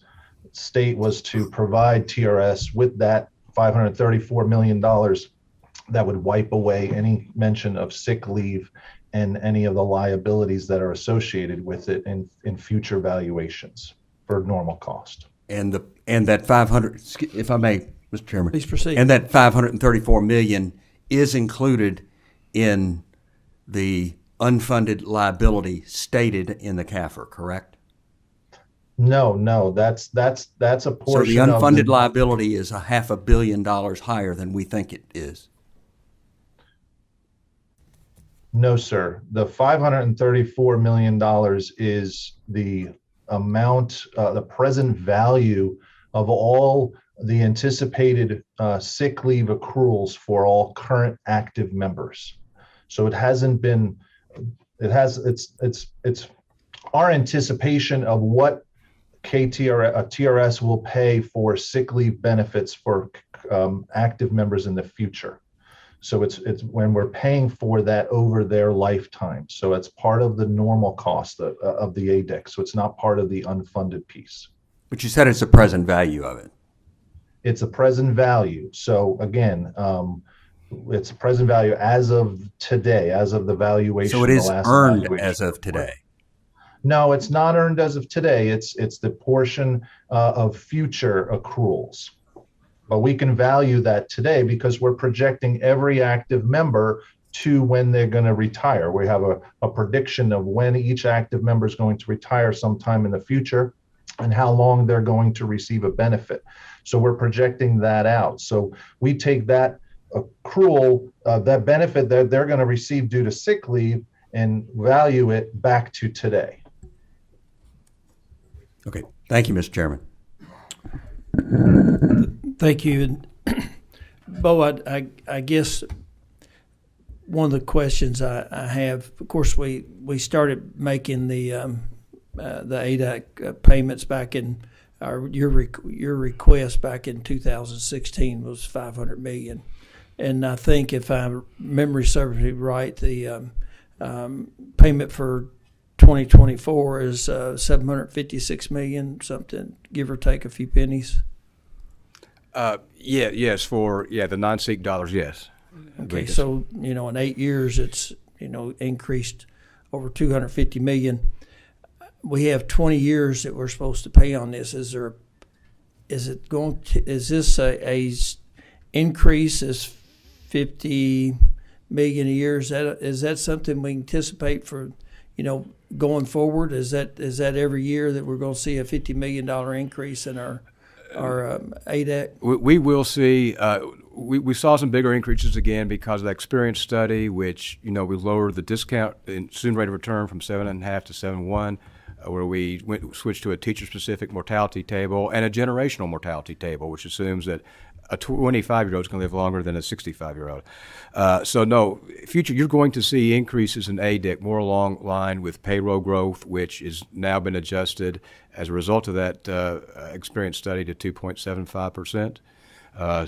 state was to provide TRS with that $534 million, that would wipe away any mention of sick leave and any of the liabilities that are associated with it in future valuations for normal cost. And that 500, if I may, Mr. Chairman. Please proceed. And that $534 million is included in the unfunded liability stated in the CAFR, correct? No, that's a portion. So the unfunded liability is $500 million higher than we think it is. No, sir. The $534 million is the amount, the present value of all the anticipated sick leave accruals for all current active members. So it hasn't been. It's our anticipation of what TRS will pay for sick leave benefits for active members in the future. So it's when we're paying for that over their lifetime. So it's part of the normal cost of the ADEC. So it's not part of the unfunded piece. But you said it's the present value of it. It's a present value. So again, it's present value as of today, as of the valuation. So it is earned as of today. No, it's not earned as of today. It's the portion of future accruals. But we can value that today because we're projecting every active member to when they're going to retire. We have a prediction of when each active member is going to retire sometime in the future and how long they're going to receive a benefit. So we're projecting that out. So we take that accrual, that benefit that they're going to receive due to sick leave, and value it back to today. Okay. Thank you, Mr. Chairman. Thank you. Bo, I guess one of the questions I have, of course, we started making the Adec payments back in your request back in 2016 was $500 million. And I think if I memory serves me right, the payment for 2024 is $756 million, something, give or take a few pennies. Yes, for the non-SEEK dollars, yes. Okay, so in 8 years it's increased over $250 million. We have 20 years that we're supposed to pay on this. Is this a increase? Is $50 million a year? Is that something we anticipate for going forward? Is that every year that we're going to see a $50 million increase in our ADEC? We will see, we saw some bigger increases again because of that experience study, which, we lowered the discount in student rate of return from 7.5 to 7.1, where we switched to a teacher-specific mortality table and a generational mortality table, which assumes that a 25-year-old is going to live longer than a 65-year-old. So no, future, you're going to see increases in ADEC more along line with payroll growth, which has now been adjusted as a result of that experience study to 2.75%.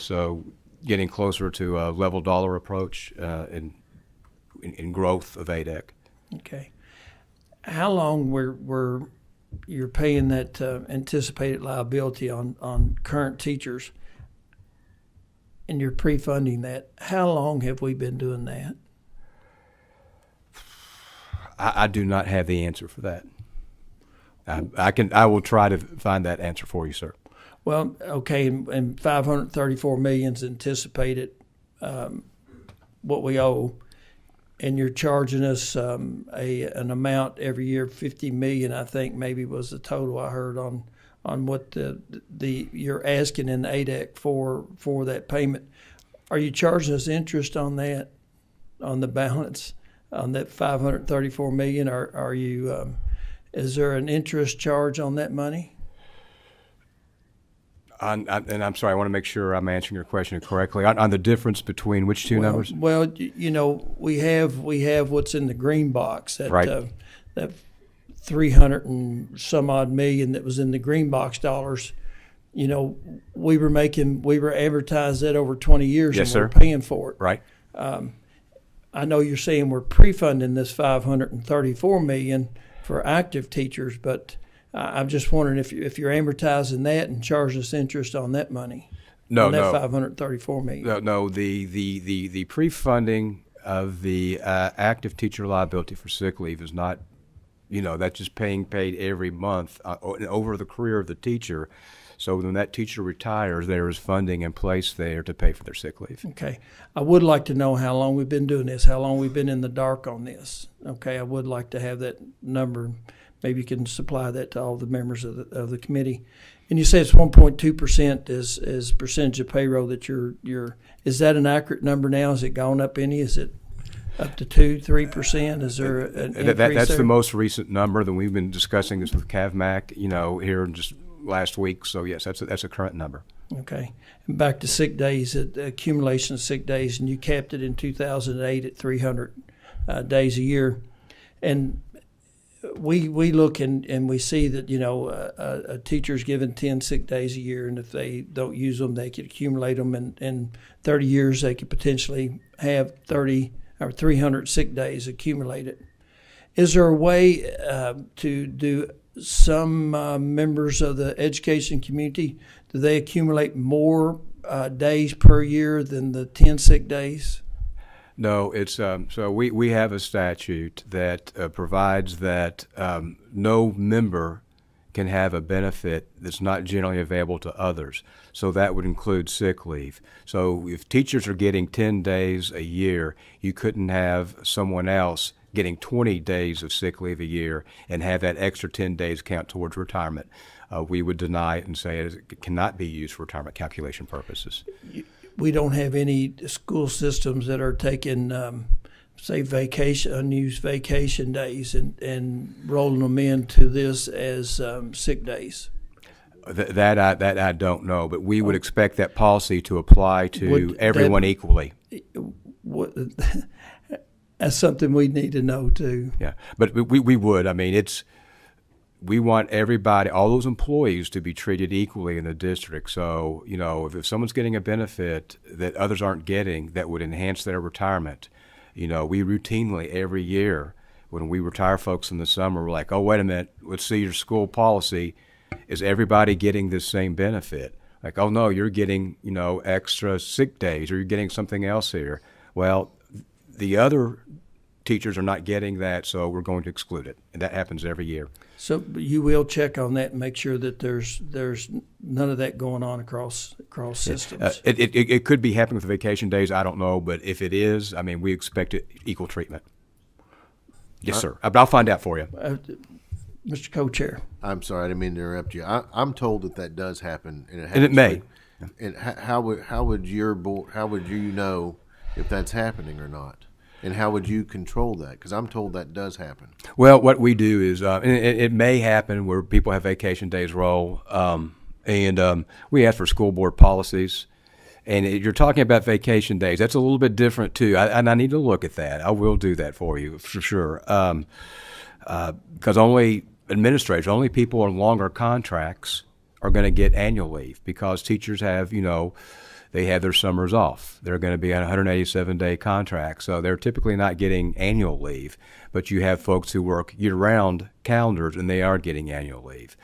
So getting closer to a level dollar approach in growth of ADEC. Okay. How long were you're paying that anticipated liability on current teachers, and you're pre-funding that? How long have we been doing that? I do not have the answer for that. I will try to find that answer for you, sir. Well, okay, and 534 million is anticipated what we owe, and you're charging us an amount every year, 50 million, I think maybe was the total I heard on what the you're asking in ADEC for that payment. Are you charging us interest on that, on the balance, on that 534 million? Are you is there an interest charge on that money? And I'm sorry, I want to make sure I'm answering your question correctly. On the difference between which two numbers? Well, we have what's in the green box, that right. That 300 and some odd million that was in the green box dollars. We were advertised that over 20 years, yes, and we're sir. paying for it. Right. I know you're saying we're pre-funding this 534 million for active teachers, but I'm just wondering if you're amortizing that and charging us interest on that money. No, on that no. 534 million. No. The pre-funding of the active teacher liability for sick leave is not, that's just paid every month over the career of the teacher. So when that teacher retires, there is funding in place there to pay for their sick leave. Okay. I would like to know how long we've been doing this, how long we've been in the dark on this. Okay. I would like to have that number. Maybe you can supply that to all the members of the committee. And you say it's 1.2% is percentage of payroll that you're. Is that an accurate number now? Has it gone up any? Is it up to 2-3%? Is there an increase That's there? the most recent number that we've been discussing this with CAVMAC, here just last week. So yes, that's a current number. Okay. And back to sick days, the accumulation of sick days, and you capped it in 2008 at 300 days a year. And we look and we see that, a teacher's given 10 sick days a year, and if they don't use them, they could accumulate them. And in 30 years, they could potentially have 30 or 300 sick days accumulated. Is there a way to do some members of the education community, do they accumulate more days per year than the 10 sick days? No, it's so we have a statute that provides that no member can have a benefit that's not generally available to others. So that would include sick leave. So if teachers are getting 10 days a year, you couldn't have someone else getting 20 days of sick leave a year and have that extra 10 days count towards retirement. We would deny it and say it cannot be used for retirement calculation purposes. We don't have any school systems that are taking, say, unused vacation days and rolling them into this as sick days. That I don't know, but we would expect that policy to apply to everyone equally. That's something we need to know too. Yeah, but we would. I mean, we want everybody, all those employees, to be treated equally in the district. So, if someone's getting a benefit that others aren't getting that would enhance their retirement, we routinely every year when we retire folks in the summer, we're like, oh, wait a minute, let's see your school policy. Is everybody getting this same benefit? Like, oh, no, you're getting, extra sick days or you're getting something else here. Well, the other teachers are not getting that, so we're going to exclude it. And that happens every year. So you will check on that and make sure that there's none of that going on across systems. It could be happening with vacation days. I don't know, but if it is, we expect equal treatment. Yes, sir. I'll find out for you. Mr. Co-Chair. I'm sorry, I didn't mean to interrupt you. I'm told that does happen, and And it may. And how would your board, how would you know if that's happening or not? And how would you control that? Because I'm told that does happen. Well, what we do is, and it may happen where people have vacation days roll, and we ask for school board policies. And you're talking about vacation days. That's a little bit different too. And I need to look at that. I will do that for you for sure. Because only administrators, only people on longer contracts are going to get annual leave, because teachers have, they have their summers off. They're going to be on a 187-day contract, so they're typically not getting annual leave. But you have folks who work year-round calendars, and they are getting annual leave.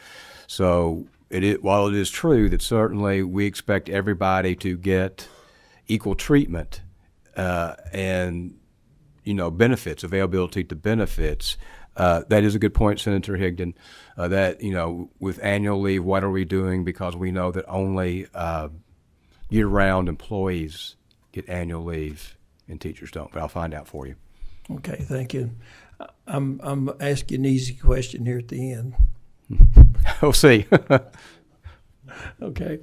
So while it is true that certainly we expect everybody to get equal treatment and benefits, availability to benefits, that is a good point, Senator Higdon. That with annual leave, what are we doing? Because we know that only year-round employees get annual leave, and teachers don't. But I'll find out for you. Okay, thank you. I'm asking an easy question here at the end. We'll see. Okay.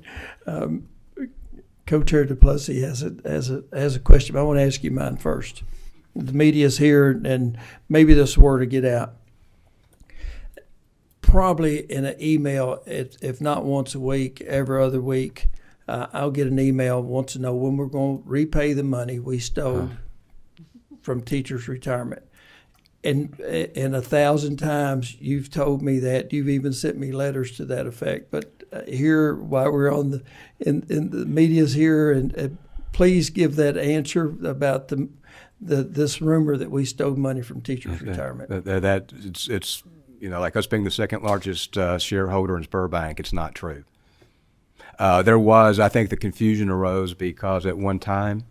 Co-Chair DePlessis has a question, but I want to ask you mine first. The media's here, and maybe this word to get out. Probably in an email, if not once a week, every other week, I'll get an email, wants to know when we're going to repay the money we stole from teachers' retirement. And 1,000 times you've told me that. You've even sent me letters to that effect. But here, while we're on in the media's here, and please give that answer about this rumor that we stole money from teachers' retirement. That it's like us being the second largest shareholder in Spurbank. It's not true. There was, I think, the confusion arose because at one time,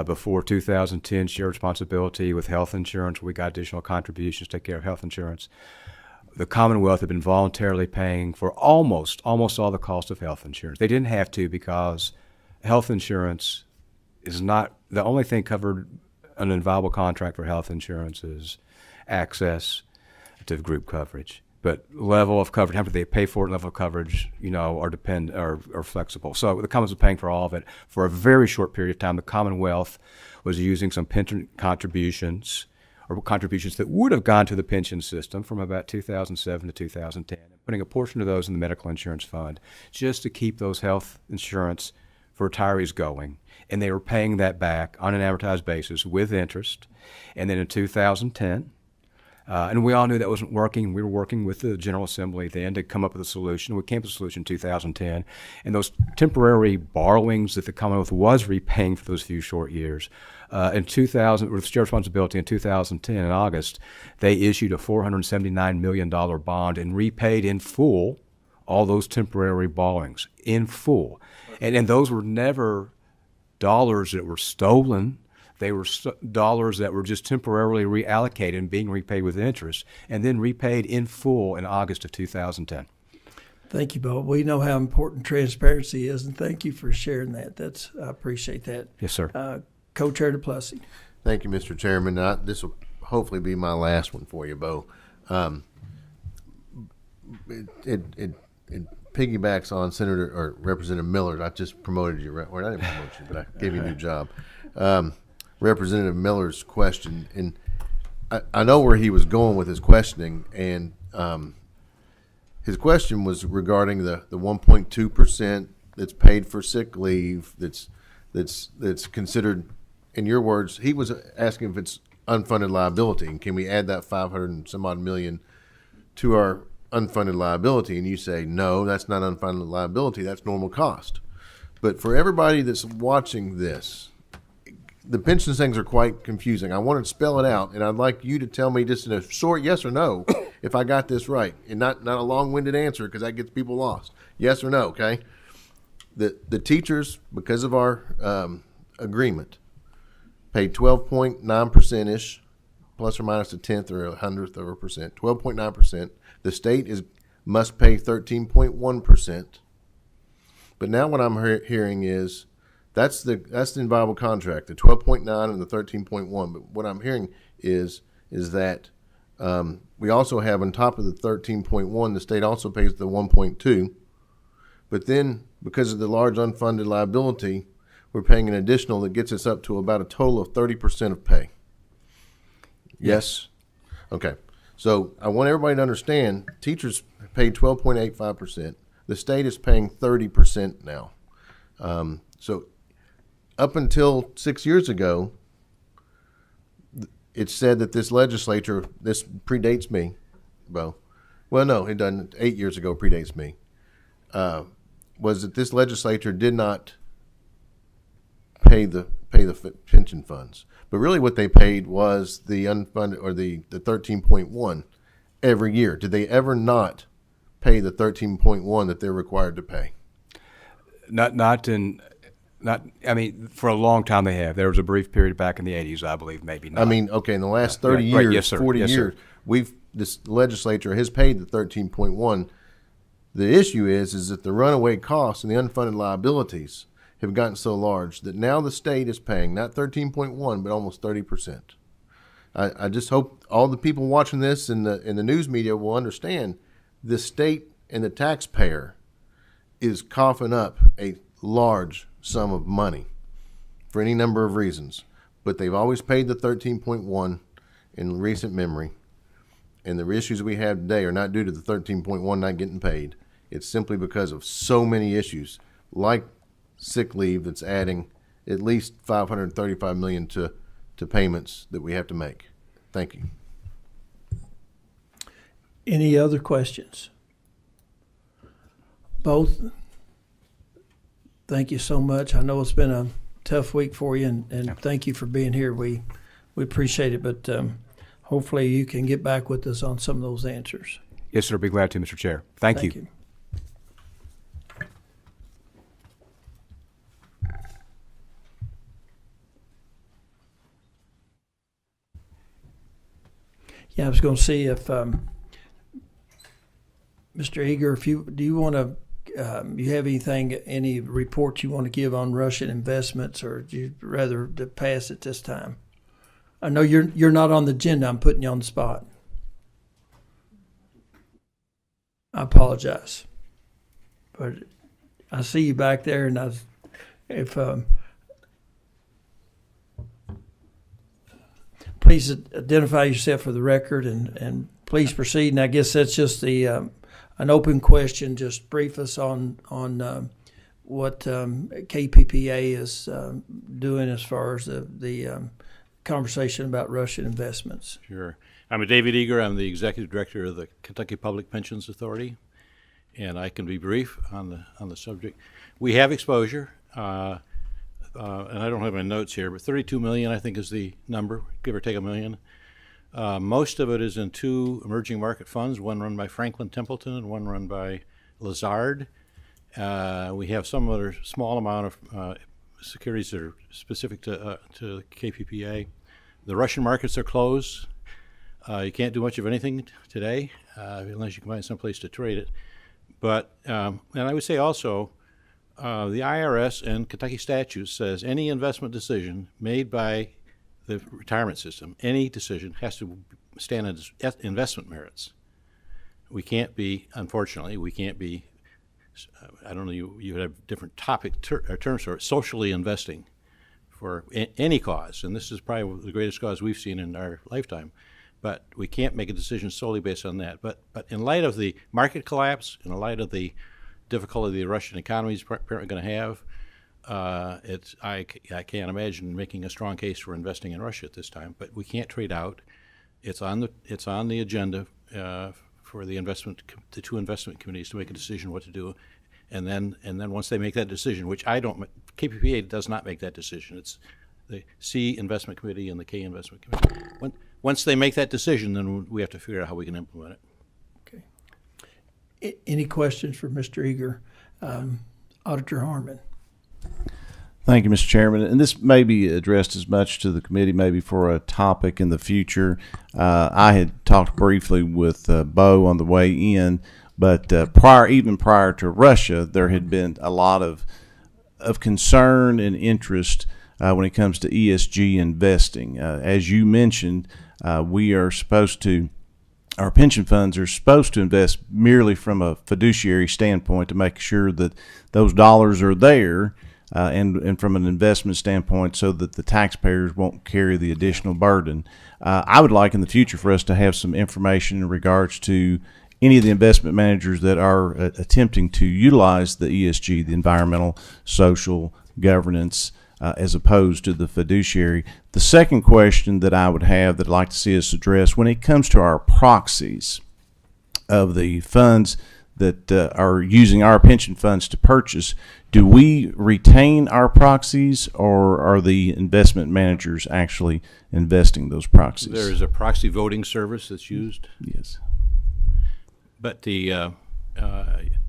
before 2010, shared responsibility with health insurance, we got additional contributions to take care of health insurance. The Commonwealth had been voluntarily paying for almost all the cost of health insurance. They didn't have to, because health insurance is not the only thing covered. An inviolable contract for health insurance is access to group coverage. But level of coverage, how much they pay for it, level of coverage, are flexible. So the Commonwealth was paying for all of it for a very short period of time. The Commonwealth was using some pension contributions, or contributions that would have gone to the pension system from about 2007 to 2010, and putting a portion of those in the medical insurance fund just to keep those health insurance for retirees going. And they were paying that back on an amortized basis with interest. And then in 2010, and we all knew that wasn't working. We were working with the General Assembly then to come up with a solution. We came up with a solution in 2010. And those temporary borrowings that the Commonwealth was repaying for those few short years, in 2000, with shared responsibility in 2010 in August, they issued a $479 million bond and repaid in full all those temporary borrowings in full. And those were never dollars that were stolen. They were dollars that were just temporarily reallocated and being repaid with interest, and then repaid in full in August of 2010. Thank you, Bob. We know how important transparency is, and thank you for sharing that. I appreciate that. Yes, sir. Co-Chair DePlessis. Thank you, Mr. Chairman. This will hopefully be my last one for you, Bo. It piggybacks on Senator or Representative Miller's. I just promoted you, right? Well, I didn't promote you, but I gave you a new job. Representative Miller's question, and I know where he was going with his questioning, and his question was regarding the 1.2% that's paid for sick leave. That's considered, in your words, he was asking if it's unfunded liability, and can we add that 500 and some odd million to our unfunded liability? And you say, no, that's not unfunded liability, that's normal cost. But for everybody that's watching this, the pension things are quite confusing. I want to spell it out, and I'd like you to tell me just in a short yes or no if I got this right, and not a long-winded answer, because that gets people lost. Yes or no, okay? The teachers, because of our agreement, pay 12.9%-ish, plus or minus a tenth or 100th of a percent, 12.9%. The state must pay 13.1%. But now what I'm hearing is that's the inviolable contract, the 12.9 and the 13.1. But what I'm hearing is that We also have on top of the 13.1, the state also pays the 1.2. But then, because of the large unfunded liability, we're paying an additional that gets us up to about a total of 30% of pay. Yes? Okay. So I want everybody to understand, teachers pay 12.85%. The state is paying 30% now. So up until 6 years ago, it said that this legislature, this predates me, Bo. Well, no, it doesn't. 8 years ago predates me. Was that this legislature did not pay the pension funds, but really what they paid was the unfunded or the 13.1 every year. Did they ever not pay the 13.1 that they're required to pay? I mean, for a long time they have. There was a brief period back in the 80s, I believe, maybe not. I mean, okay, in the last 30 years, right, yes, sir. 40 yes, years, sir. This legislature has paid the 13.1. The issue is that the runaway costs and the unfunded liabilities have gotten so large that now the state is paying not 13.1 but almost 30%. I just hope all the people watching this in the news media will understand the state and the taxpayer is coughing up a large sum of money for any number of reasons, but they've always paid the 13.1 in recent memory, and the issues we have today are not due to the 13.1 not getting paid. It's simply because of so many issues like sick leave that's adding at least $535 million to payments that we have to make. Thank you. Any other questions? Both. Thank you so much. I know it's been a tough week for you, and thank you for being here. We appreciate it, but hopefully you can get back with us on some of those answers. Yes, sir. Be glad to, Mr. Chair. Thank you. Yeah, I was going to see if Mr. Eager, do you want to, you have any reports you want to give on Russian investments, or do you rather to pass it this time? I know you're not on the agenda. I'm putting you on the spot. I apologize, but I see you back there, and please identify yourself for the record, and please proceed. And I guess that's just an open question. Just brief us on what KPPA is doing as far as the conversation about Russian investments. Sure. I'm David Eager. I'm the Executive Director of the Kentucky Public Pensions Authority, and I can be brief on the subject. We have exposure. And I don't have my notes here, but 32 million, I think, is the number, give or take $1 million. Most of it is in two emerging market funds, one run by Franklin Templeton and one run by Lazard. We have some other small amount of securities that are specific to KPPA. The Russian markets are closed. You can't do much of anything today unless you can find some place to trade it. But, and I would say also, the IRS and Kentucky statute says any investment decision made by the retirement system, any decision has to stand on investment merits. We can't be, unfortunately, I don't know, you have different terms for it, socially investing for any cause, and this is probably the greatest cause we've seen in our lifetime. But we can't make a decision solely based on that. But in light of the market collapse, in light of the difficulty the Russian economy is apparently going to have, I can't imagine making a strong case for investing in Russia at this time. But we can't trade out. It's on the agenda for the two investment committees to make a decision what to do, and then once they make that decision, which KPPA does not make that decision. It's the C investment committee and the K investment committee. Once they make that decision, then we have to figure out how we can implement it. Any questions for Mr. Eager? Auditor Harmon. Thank you, Mr. Chairman. And this may be addressed as much to the committee, maybe for a topic in the future. I had talked briefly with Bo on the way in, but even prior to Russia, there had been a lot of concern and interest when it comes to ESG investing. As you mentioned, we are supposed to our pension funds are supposed to invest merely from a fiduciary standpoint to make sure that those dollars are there, and from an investment standpoint so that the taxpayers won't carry the additional burden. I would like in the future for us to have some information in regards to any of the investment managers that are attempting to utilize the ESG, the environmental, social, governance, as opposed to the fiduciary. The second question that I would have that I'd like to see us address when it comes to our proxies of the funds that are using our pension funds to purchase, do we retain our proxies, or are the investment managers actually investing those proxies? There is a proxy voting service that's used. Yes. But the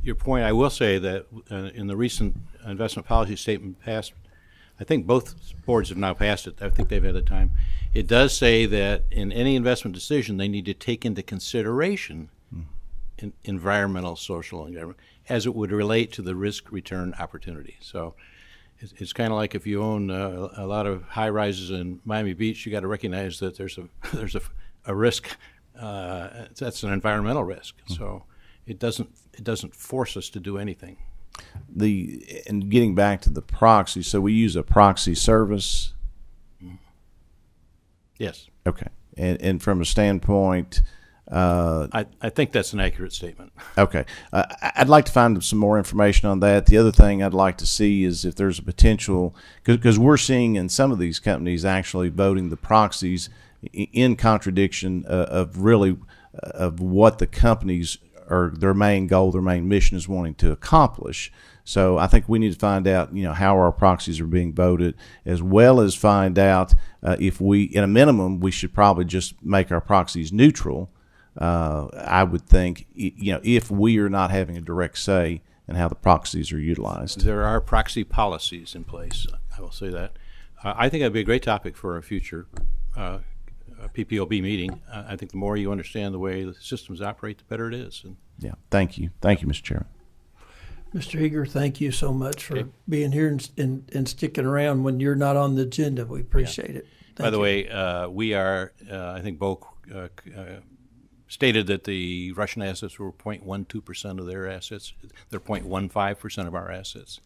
your point, I will say that in the recent investment policy statement passed, I think both boards have now passed it. I think they've had the time. It does say that in any investment decision, they need to take into consideration environmental, social, and government as it would relate to the risk-return opportunity. So it's kind of like if you own a lot of high rises in Miami Beach, you got to recognize that there's a risk. That's an environmental risk. So it doesn't force us to do anything. And getting back to the proxy, so we use a proxy service. Yes. Okay. And from a standpoint, I think that's an accurate statement. Okay. I'd like to find some more information on that. The other thing I'd like to see is if there's a potential, because we're seeing in some of these companies actually voting the proxies in contradiction of what the companies or their main goal, their main mission is wanting to accomplish. So I think we need to find out, how our proxies are being voted, as well as find out if we, in a minimum, we should probably just make our proxies neutral. I would think, if we are not having a direct say in how the proxies are utilized. There are proxy policies in place. I will say that. I think that'd be a great topic for a future PPOB meeting. I think the more you understand the way the systems operate, the better it is. And yeah, thank you, Mr. Chairman. Mr. Eager, thank you so much for being here and sticking around when you're not on the agenda. We appreciate it. By the way, we are, I think Bo stated that the Russian assets were 0.12% of their assets. They're 0.15% of our assets.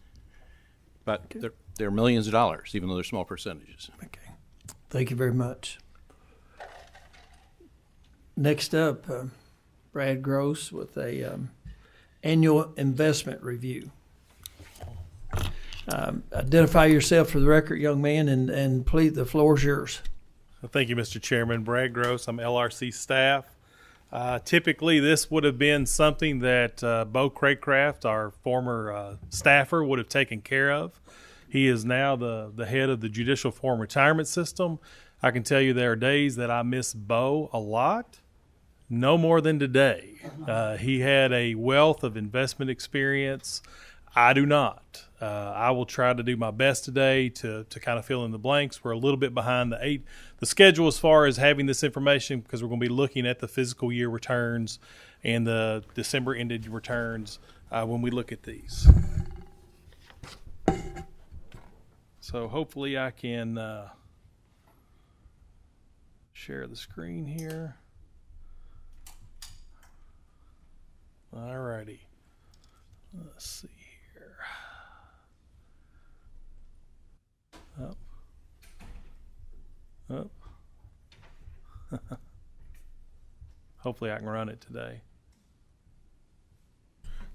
But they're millions of dollars, even though they're small percentages. Okay. Thank you very much. Next up, Brad Gross with a annual investment review. Identify yourself for the record, young man, and please, the floor is yours. Well, thank you, Mr. Chairman. Brad Gross, I'm LRC staff. Typically, this would have been something that Bo Craycraft, our former staffer, would have taken care of. He is now the head of the Judicial Forum Retirement System. I can tell you there are days that I miss Bo a lot. No more than today. He had a wealth of investment experience. I do not. I will try to do my best today to kind of fill in the blanks. We're a little bit behind the schedule as far as having this information, because we're going to be looking at the fiscal year returns and the December ended returns when we look at these. So hopefully I can share the screen here. All righty. Let's see here. Up. Hopefully I can run it today.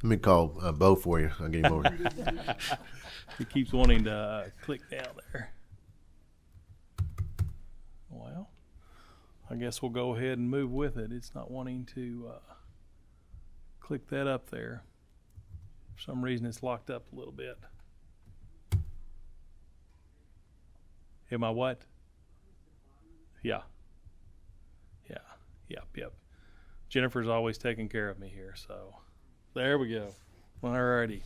Let me call Bo for you. I'll get him over. He keeps wanting to click down there. Well, I guess we'll go ahead and move with it. It's not wanting to click that up there. For some reason it's locked up a little bit. Am I what? Yeah. Yep. Jennifer's always taking care of me here, so there we go. Alrighty,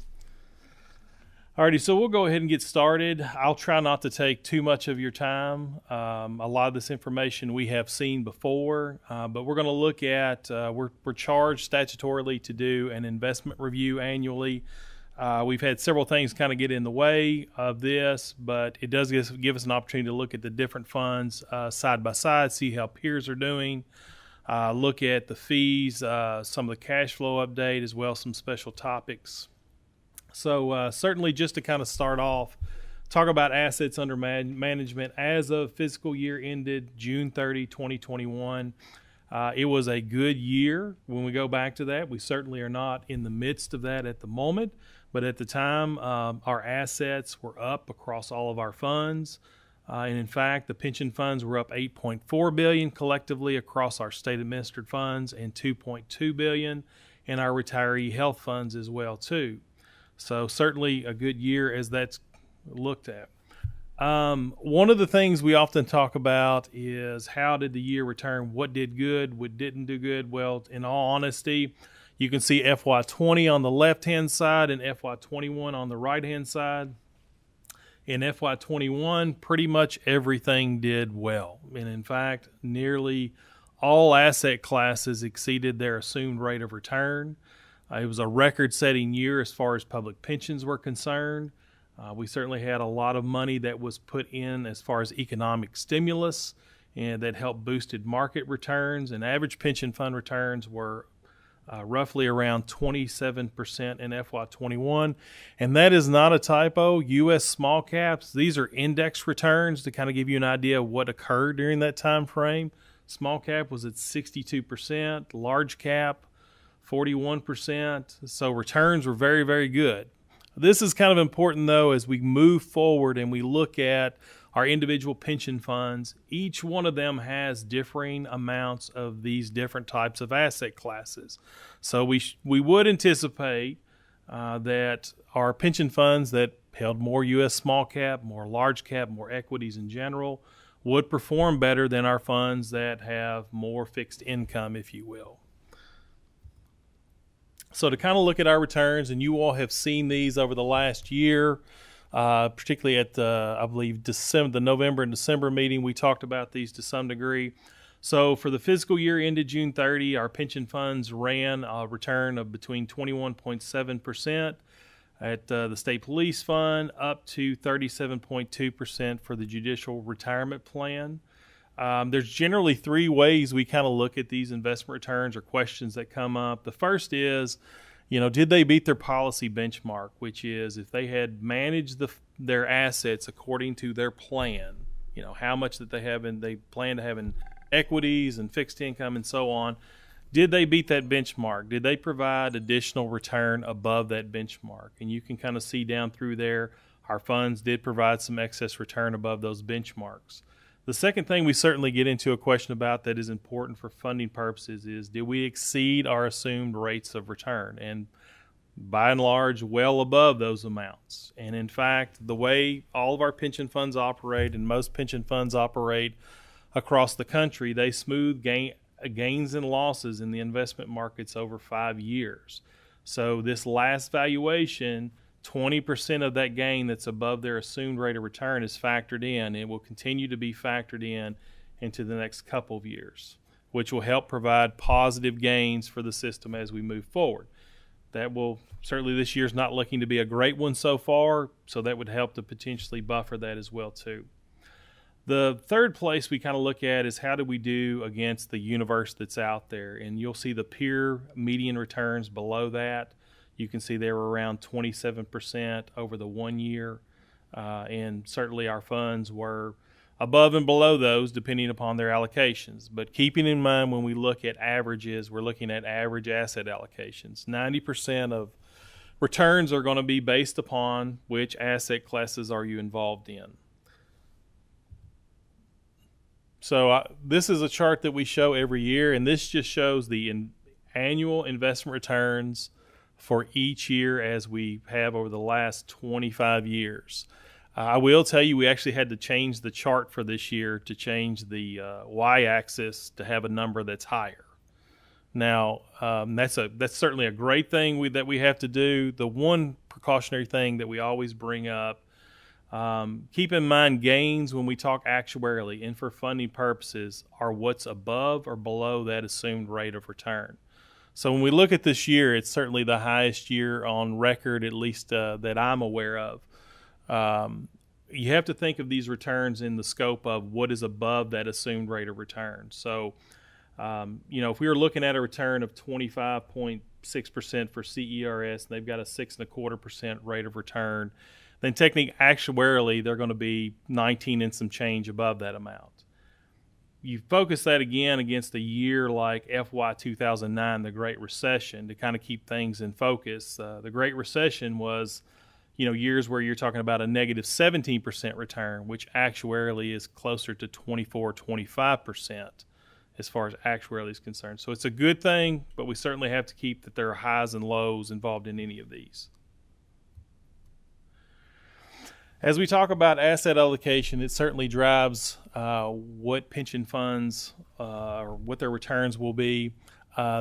so we'll go ahead and get started. I'll try not to take too much of your time. A lot of this information we have seen before, but we're going to look at, we're charged statutorily to do an investment review annually. We've had several things kind of get in the way of this, but it does give us an opportunity to look at the different funds side by side, see how peers are doing. look at the fees, some of the cash flow update, as well as some special topics. So certainly just to kind of start off, talk about assets under management as of fiscal year ended June 30, 2021. It was a good year when we go back to that. We certainly are not in the midst of that at the moment, but at the time, our assets were up across all of our funds. And in fact, the pension funds were up $8.4 billion collectively across our state administered funds, and $2.2 billion in our retiree health funds as well too. So certainly a good year as that's looked at. One of the things we often talk about is how did the year return? What did good? What didn't do good? Well, in all honesty, you can see FY20 on the left-hand side and FY21 on the right-hand side. In FY21, pretty much everything did well. And in fact, nearly all asset classes exceeded their assumed rate of return. It was a record-setting year as far as public pensions were concerned. We certainly had a lot of money that was put in as far as economic stimulus, and that helped boosted market returns. And average pension fund returns were roughly around 27% in FY21. And that is not a typo. U.S. small caps, these are index returns to kind of give you an idea of what occurred during that time frame. Small cap was at 62%, large cap 41%. So returns were very, very good. This is kind of important, though, as we move forward and we look at our individual pension funds. Each one of them has differing amounts of these different types of asset classes. So we would anticipate that our pension funds that held more U.S. small cap, more large cap, more equities in general, would perform better than our funds that have more fixed income, if you will. So to kind of look at our returns, and you all have seen these over the last year, particularly at the, I believe, the November and December meeting, we talked about these to some degree. So for the fiscal year ended June 30, our pension funds ran a return of between 21.7% at the State Police Fund, up to 37.2% for the Judicial Retirement Plan. There's generally three ways we kind of look at these investment returns or questions that come up. The first is, did they beat their policy benchmark, which is if they had managed their assets according to their plan, how much that they plan to have in equities and fixed income and so on. Did they beat that benchmark? Did they provide additional return above that benchmark? And you can kind of see down through there, our funds did provide some excess return above those benchmarks. The second thing we certainly get into a question about that is important for funding purposes is, did we exceed our assumed rates of return? And by and large, well above those amounts. And in fact, the way all of our pension funds operate, and most pension funds operate across the country, they smooth gains and losses in the investment markets over 5 years. So this last valuation, 20% of that gain that's above their assumed rate of return is factored in. It will continue to be factored in into the next couple of years, which will help provide positive gains for the system as we move forward. That will certainly, this year's not looking to be a great one so far, so that would help to potentially buffer that as well too. The third place we kind of look at is how do we do against the universe that's out there, and you'll see the peer median returns below that. You can see they were around 27% over the 1 year, and certainly our funds were above and below those depending upon their allocations. But keeping in mind when we look at averages, we're looking at average asset allocations. 90% of returns are going to be based upon which asset classes are you involved in. So this is a chart that we show every year, and this just shows the annual investment returns for each year as we have over the last 25 years. I will tell you, we actually had to change the chart for this year to change the y-axis to have a number that's higher. Now, that's certainly a great thing that we have to do. The one precautionary thing that we always bring up, keep in mind gains when we talk actuarially and for funding purposes are what's above or below that assumed rate of return. So when we look at this year, it's certainly the highest year on record, at least that I'm aware of. You have to think of these returns in the scope of what is above that assumed rate of return. So If we were looking at a return of 25.6% for CERS, and they've got a 6.25% rate of return, then technically, actuarially, they're going to be 19 and some change above that amount. You focus that again against a year like FY 2009, the Great Recession, to kind of keep things in focus. The Great Recession was, years where you're talking about a negative 17% return, which actuarially is closer to 24, 25% as far as actuarially is concerned. So it's a good thing, but we certainly have to keep that there are highs and lows involved in any of these. As we talk about asset allocation, it certainly drives what pension funds or what their returns will be.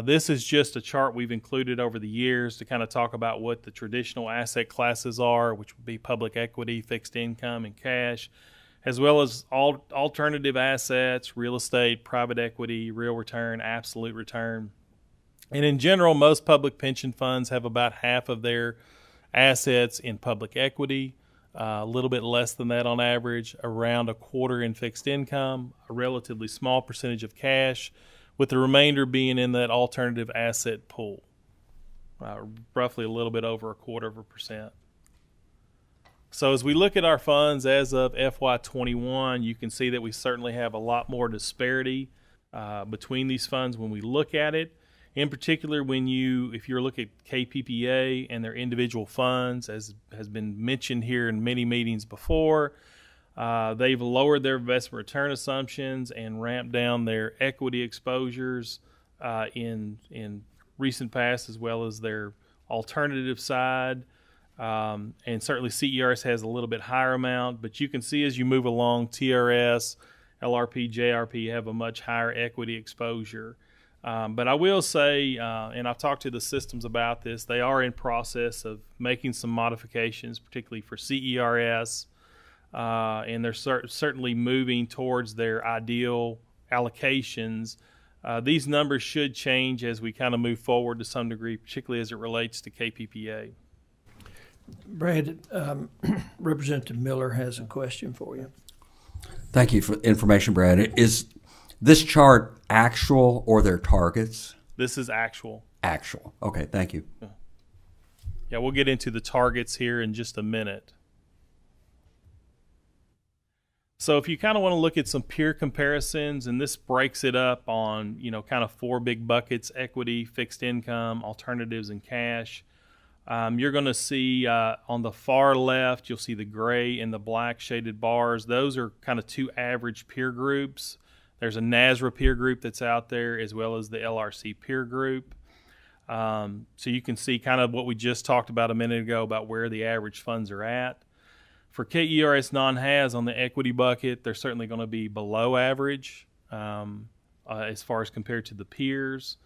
This is just a chart we've included over the years to kind of talk about what the traditional asset classes are, which would be public equity, fixed income, and cash, as well as all alternative assets, real estate, private equity, real return, absolute return. And in general, most public pension funds have about half of their assets in public equity, a little bit less than that on average, around a quarter in fixed income, a relatively small percentage of cash, with the remainder being in that alternative asset pool, roughly a little bit over 0.25%. So as we look at our funds as of FY21, you can see that we certainly have a lot more disparity between these funds when we look at it. In particular, if you're looking at KPPA and their individual funds, as has been mentioned here in many meetings before, they've lowered their investment return assumptions and ramped down their equity exposures in recent past, as well as their alternative side. And certainly CERS has a little bit higher amount, but you can see as you move along, TRS, LRP, JRP have a much higher equity exposure. But I will say, and I've talked to the systems about this, they are in process of making some modifications, particularly for CERS, and they're certainly moving towards their ideal allocations. These numbers should change as we kind of move forward to some degree, particularly as it relates to KPPA. Brad, Representative Miller has a question for you. Thank you for the information, Brad. Is this chart actual or their targets? This is actual. Actual. Okay, thank you. Yeah, we'll get into the targets here in just a minute. So if you kind of want to look at some peer comparisons, and this breaks it up on, kind of four big buckets: equity, fixed income, alternatives, and cash. You're going to see on the far left, you'll see the gray and the black shaded bars. Those are kind of two average peer groups. There's a NASRA peer group that's out there, as well as the LRC peer group. So you can see kind of what we just talked about a minute ago about where the average funds are at. For KERS non-HAS on the equity bucket, they're certainly going to be below average as far as compared to the peers.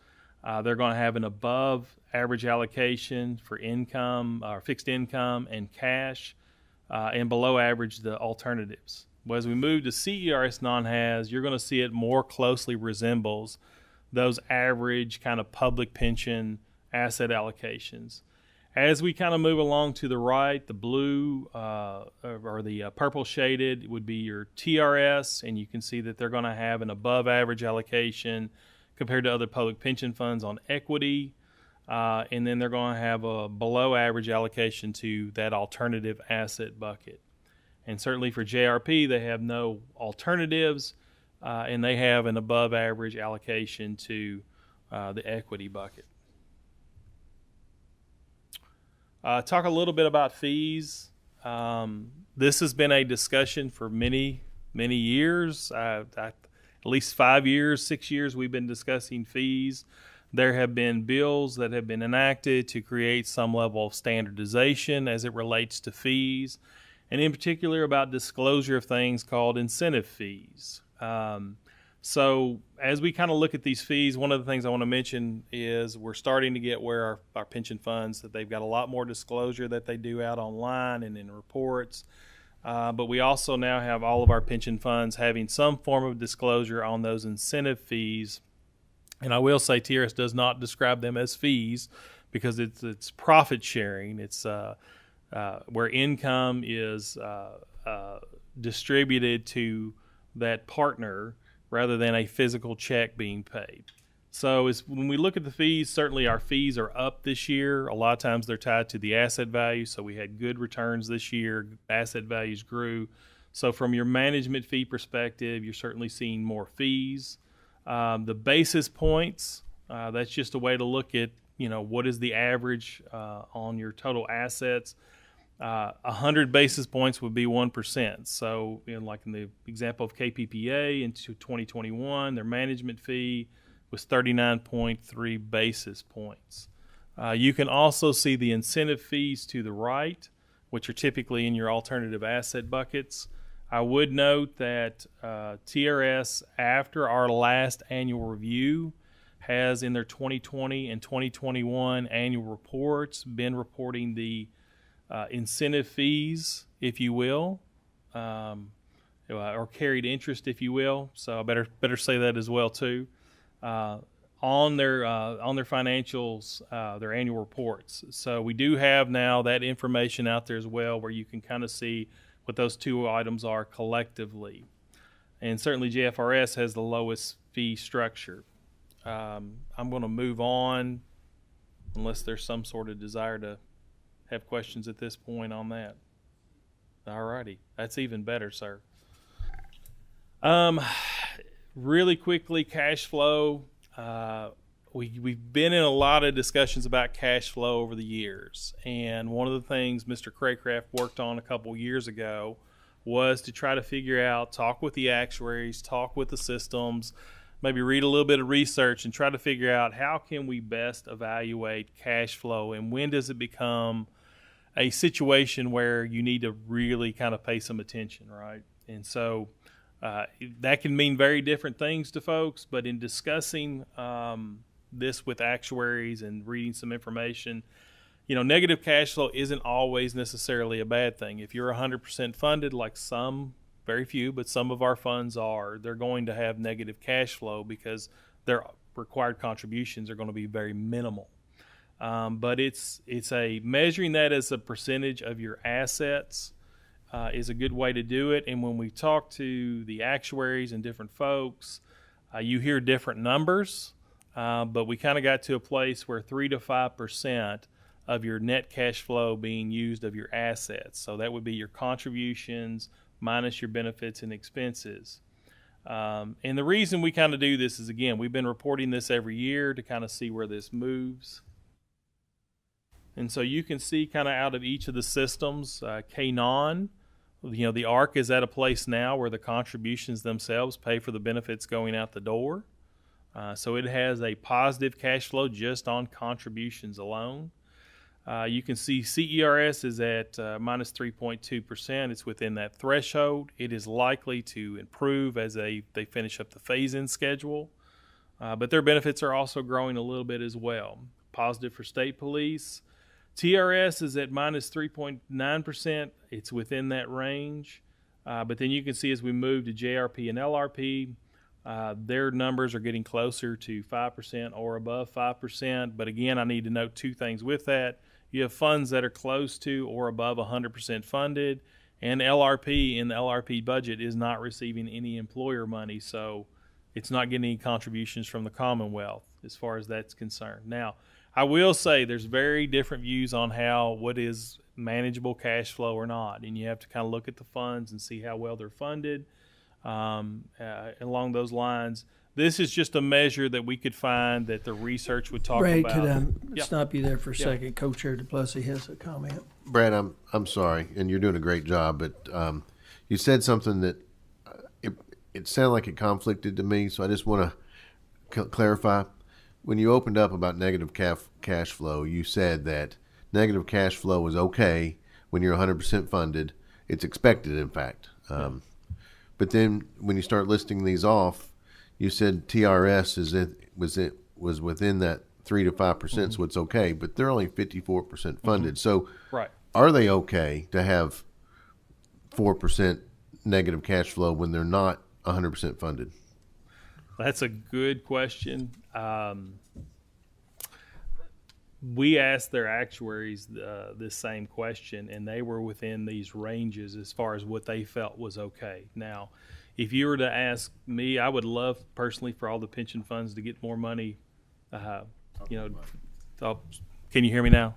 They're going to have an above average allocation for income or fixed income and cash, and below average the alternatives. But as we move to CERS non-HAS, you're going to see it more closely resembles those average kind of public pension asset allocations. As we kind of move along to the right, the blue or the purple shaded would be your TRS, and you can see that they're going to have an above average allocation compared to other public pension funds on equity, and then they're going to have a below average allocation to that alternative asset bucket. And certainly for JRP, they have no alternatives, and they have an above average allocation to the equity bucket. Talk a little bit about fees. This has been a discussion for many, many years. At least 5 years, 6 years, we've been discussing fees. There have been bills that have been enacted to create some level of standardization as it relates to fees, and in particular about disclosure of things called incentive fees. So as we kind of look at these fees, one of the things I want to mention is we're starting to get where our pension funds, that they've got a lot more disclosure that they do out online and in reports. But we also now have all of our pension funds having some form of disclosure on those incentive fees. And I will say TRS does not describe them as fees because it's profit sharing. It's where income is distributed to that partner rather than a physical check being paid. So when we look at the fees, certainly our fees are up this year. A lot of times they're tied to the asset value, so we had good returns this year. Asset values grew. So from your management fee perspective, you're certainly seeing more fees. The basis points, that's just a way to look at, what is the average on your total assets. 100 basis points would be 1%. So, like in the example of KPPA in 2021, their management fee was 39.3 basis points. You can also see the incentive fees to the right, which are typically in your alternative asset buckets. I would note that TRS, after our last annual review, has in their 2020 and 2021 annual reports been reporting the incentive fees, if you will, or carried interest, if you will. So I better say that as well too. On their financials, their annual reports. So we do have now that information out there as well, where you can kind of see what those two items are collectively. And certainly JFRS has the lowest fee structure. I'm going to move on unless there's some sort of desire to have questions at this point on that. All righty. That's even better, sir. Really quickly, cash flow. We've been in a lot of discussions about cash flow over the years, and one of the things Mr. Craycraft worked on a couple years ago was to try to figure out, talk with the actuaries, talk with the systems, maybe read a little bit of research and try to figure out how can we best evaluate cash flow, and when does it become a situation where you need to really kind of pay some attention, right? And so that can mean very different things to folks, but in discussing this with actuaries and reading some information, negative cash flow isn't always necessarily a bad thing. If you're 100% funded, like very few, but some of our funds are, they're going to have negative cash flow because their required contributions are going to be very minimal. But it's measuring that as a percentage of your assets is a good way to do it. And when we talk to the actuaries and different folks, you hear different numbers, but we kind of got to a place where 3 to 5% of your net cash flow being used of your assets. So that would be your contributions minus your benefits and expenses. And the reason we kind of do this is, again, we've been reporting this every year to kind of see where this moves. And so you can see kind of out of each of the systems, K-Non, the ARC is at a place now where the contributions themselves pay for the benefits going out the door. So it has a positive cash flow just on contributions alone. You can see CERS is at minus 3.2%. It's within that threshold. It is likely to improve as they finish up the phase-in schedule. But their benefits are also growing a little bit as well. Positive for state police. TRS is at minus 3.9%. It's within that range. But then you can see as we move to JRP and LRP, their numbers are getting closer to 5% or above 5%. But again, I need to note two things with that. You have funds that are close to or above 100% funded, and LRP in the LRP budget is not receiving any employer money, so it's not getting any contributions from the Commonwealth as far as that's concerned. Now, I will say there's very different views on what is manageable cash flow or not, and you have to kind of look at the funds and see how well they're funded. Along those lines, this is just a measure that we could find that the research would talk Brad, about. could I stop you there for a second? Co-Chair DePlessis has a comment. Brad, I'm sorry, and you're doing a great job, but you said something that it sounded like it conflicted to me, so I just want to clarify. When you opened up about negative cash flow, you said that negative cash flow is okay when you're 100% funded. It's expected, in fact. But then when you start listing these off, you said TRS was within that 3 to 5%, so it's okay. But they're only 54% funded. So are they okay to have 4% negative cash flow when they're not 100% funded? That's a good question. we asked their actuaries this same question, and they were within these ranges as far as what they felt was okay. Now, if you were to ask me, I would love personally for all the pension funds to get more money. Can you hear me now?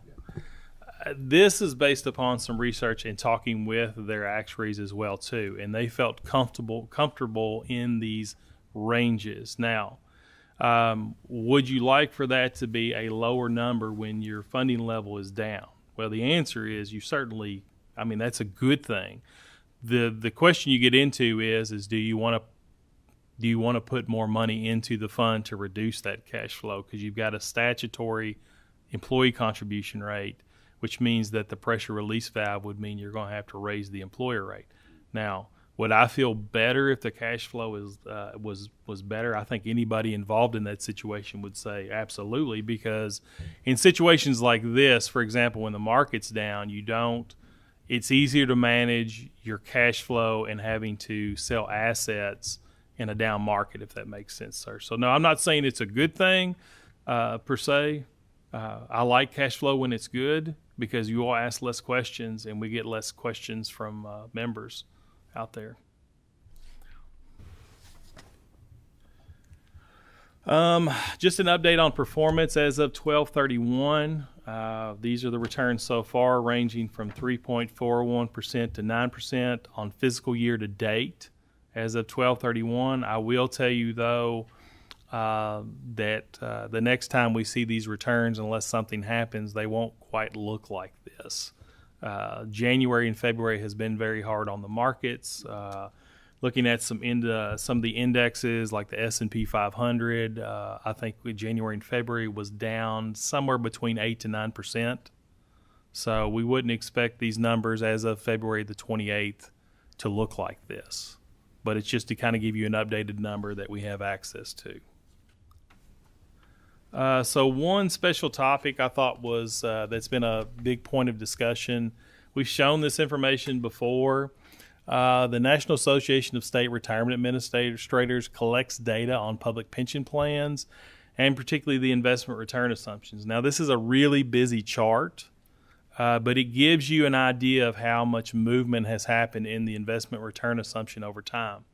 This is based upon some research and talking with their actuaries as well too, and they felt comfortable in these ranges. Now, would you like for that to be a lower number when your funding level is down? Well, the answer is you certainly. I mean, that's a good thing. The question you get into is do you want to put more money into the fund to reduce that cash flow, because you've got a statutory employee contribution rate, which means that the pressure release valve would mean you're going to have to raise the employer rate. Now, would I feel better if the cash flow was better? I think anybody involved in that situation would say absolutely, because in situations like this, for example, when the market's down, it's easier to manage your cash flow and having to sell assets in a down market, if that makes sense, sir. So no, I'm not saying it's a good thing per se. I like cash flow when it's good, because you all ask less questions and we get less questions from members out there. Just an update on performance as of 12/31. These are the returns so far, ranging from 3.41% to 9% on fiscal year to date as of 12/31. I will tell you, though, that the next time we see these returns, unless something happens, they won't quite look like this. January and February has been very hard on the markets. Looking at some of the indexes like the S&P 500, I think January and February was down somewhere between 8 to 9%. So we wouldn't expect these numbers as of February the 28th to look like this. But it's just to kind of give you an updated number that we have access to. So one special topic I thought was that's been a big point of discussion. We've shown this information before. The National Association of State Retirement Administrators collects data on public pension plans, and particularly the investment return assumptions. Now, this is a really busy chart, but it gives you an idea of how much movement has happened in the investment return assumption over time.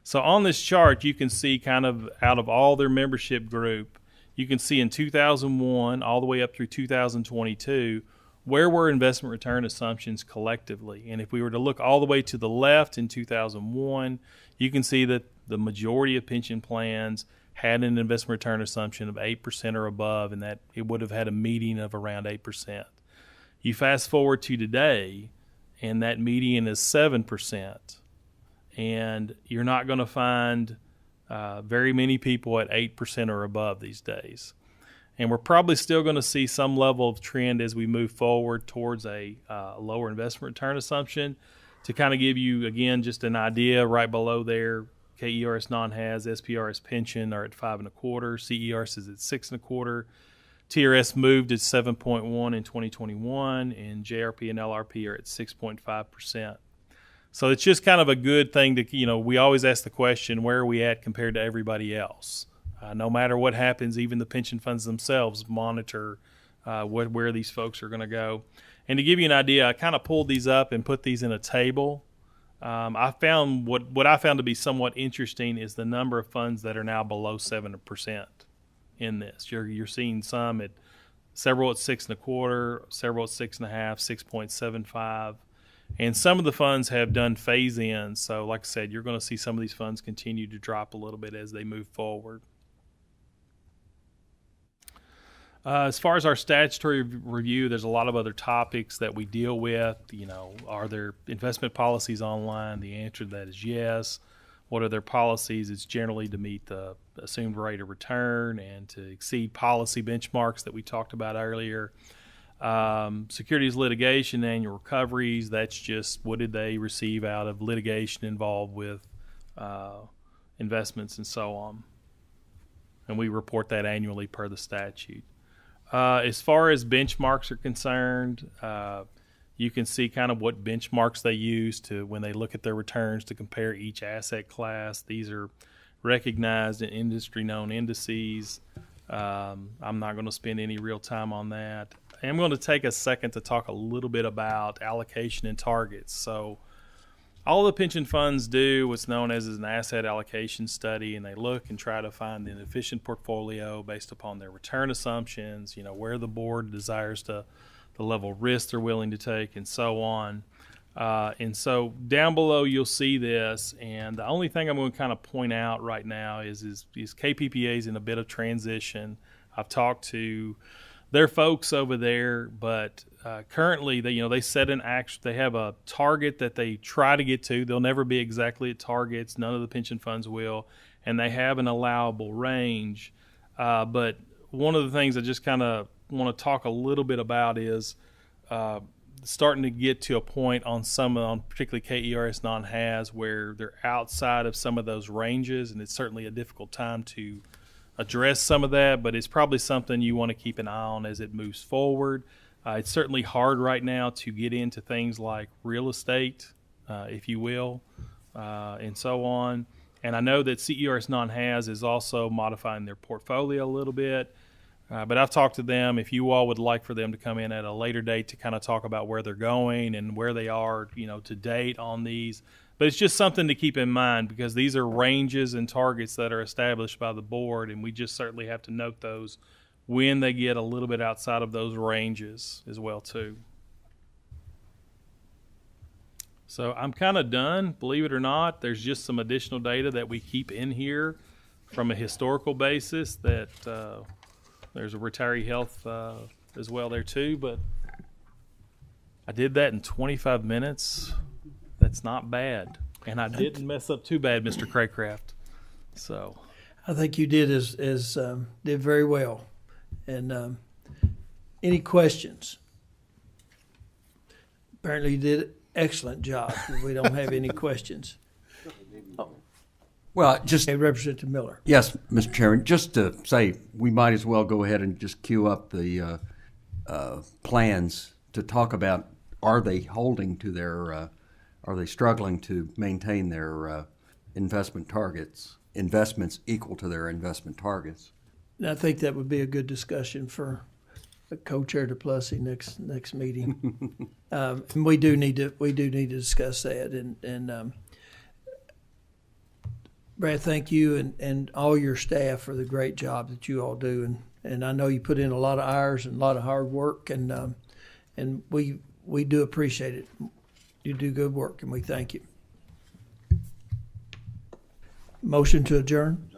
So on this chart, you can see kind of out of all their membership group, you can see in 2001 all the way up through 2022, where were investment return assumptions collectively? And if we were to look all the way to the left in 2001, you can see that the majority of pension plans had an investment return assumption of 8% or above, and that it would have had a median of around 8%. You fast forward to today, and that median is 7%. And you're not going to find very many people at 8% or above these days. And we're probably still going to see some level of trend as we move forward towards a lower investment return assumption. To kind of give you, again, just an idea, right below there, KERS non-HAS, SPRS pension are at 5.25%, CERS is at 6.25%, TRS moved at 7.1% in 2021, and JRP and LRP are at 6.5%. So it's just kind of a good thing to, we always ask the question, where are we at compared to everybody else? No matter what happens, even the pension funds themselves monitor where these folks are going to go. And to give you an idea, I kind of pulled these up and put these in a table. I found what I found to be somewhat interesting is the number of funds that are now below 7% in this. You're seeing some at several at 6.25%, several at 6.5%, 6.75%. And some of the funds have done phase-ins. So like I said, you're going to see some of these funds continue to drop a little bit as they move forward. As far as our statutory review, there's a lot of other topics that we deal with. Are there investment policies online? The answer to that is yes. What are their policies? It's generally to meet the assumed rate of return and to exceed policy benchmarks that we talked about earlier. Securities litigation, annual recoveries, that's just what did they receive out of litigation involved with investments and so on. And we report that annually per the statute. As far as benchmarks are concerned, you can see kind of what benchmarks they use to when they look at their returns to compare each asset class. These are recognized and industry-known indices. I'm not going to spend any real time on that. I'm going to take a second to talk a little bit about allocation and targets. So all the pension funds do what's known as an asset allocation study, and they look and try to find an efficient portfolio based upon their return assumptions, where the board desires the level of risk they're willing to take, and so on. And so down below you'll see this, and the only thing I'm going to kind of point out right now is KPPA's in a bit of transition. I've talked to their folks over there, but currently they set they have a target that they try to get to. They'll never be exactly at targets. None of the pension funds will, and they have an allowable range. But one of the things I just kind of want to talk a little bit about is starting to get to a point on particularly KERS non-HAS where they're outside of some of those ranges, and it's certainly a difficult time to address some of that, but it's probably something you want to keep an eye on as it moves forward. It's certainly hard right now to get into things like real estate, if you will, and so on. And I know that CERS non-HAS is also modifying their portfolio a little bit. But I've talked to them. If you all would like for them to come in at a later date to kind of talk about where they're going and where they are, to date on these. But it's just something to keep in mind because these are ranges and targets that are established by the board, and we just certainly have to note those when they get a little bit outside of those ranges as well too. So I'm kind of done. Believe it or not, there's just some additional data that we keep in here from a historical basis that there's a retiree health as well there too, but I did that in 25 minutes. That's not bad. And I didn't mess up too bad, Mr. Craycraft. So I think you did did very well. And any questions? Apparently you did an excellent job. We don't have any questions. Well, just Representative Miller. Yes, Mr. Chairman. Just to say, we might as well go ahead and just queue up the plans to talk about: are they holding to their? Are they struggling to maintain their investment targets? Investments equal to their investment targets. And I think that would be a good discussion for Co-Chair DePlessis next meeting. And we do need to discuss that. And Brad, thank you and all your staff for the great job that you all do. And I know you put in a lot of hours and a lot of hard work, and we do appreciate it. You do good work, and we thank you. Motion to adjourn?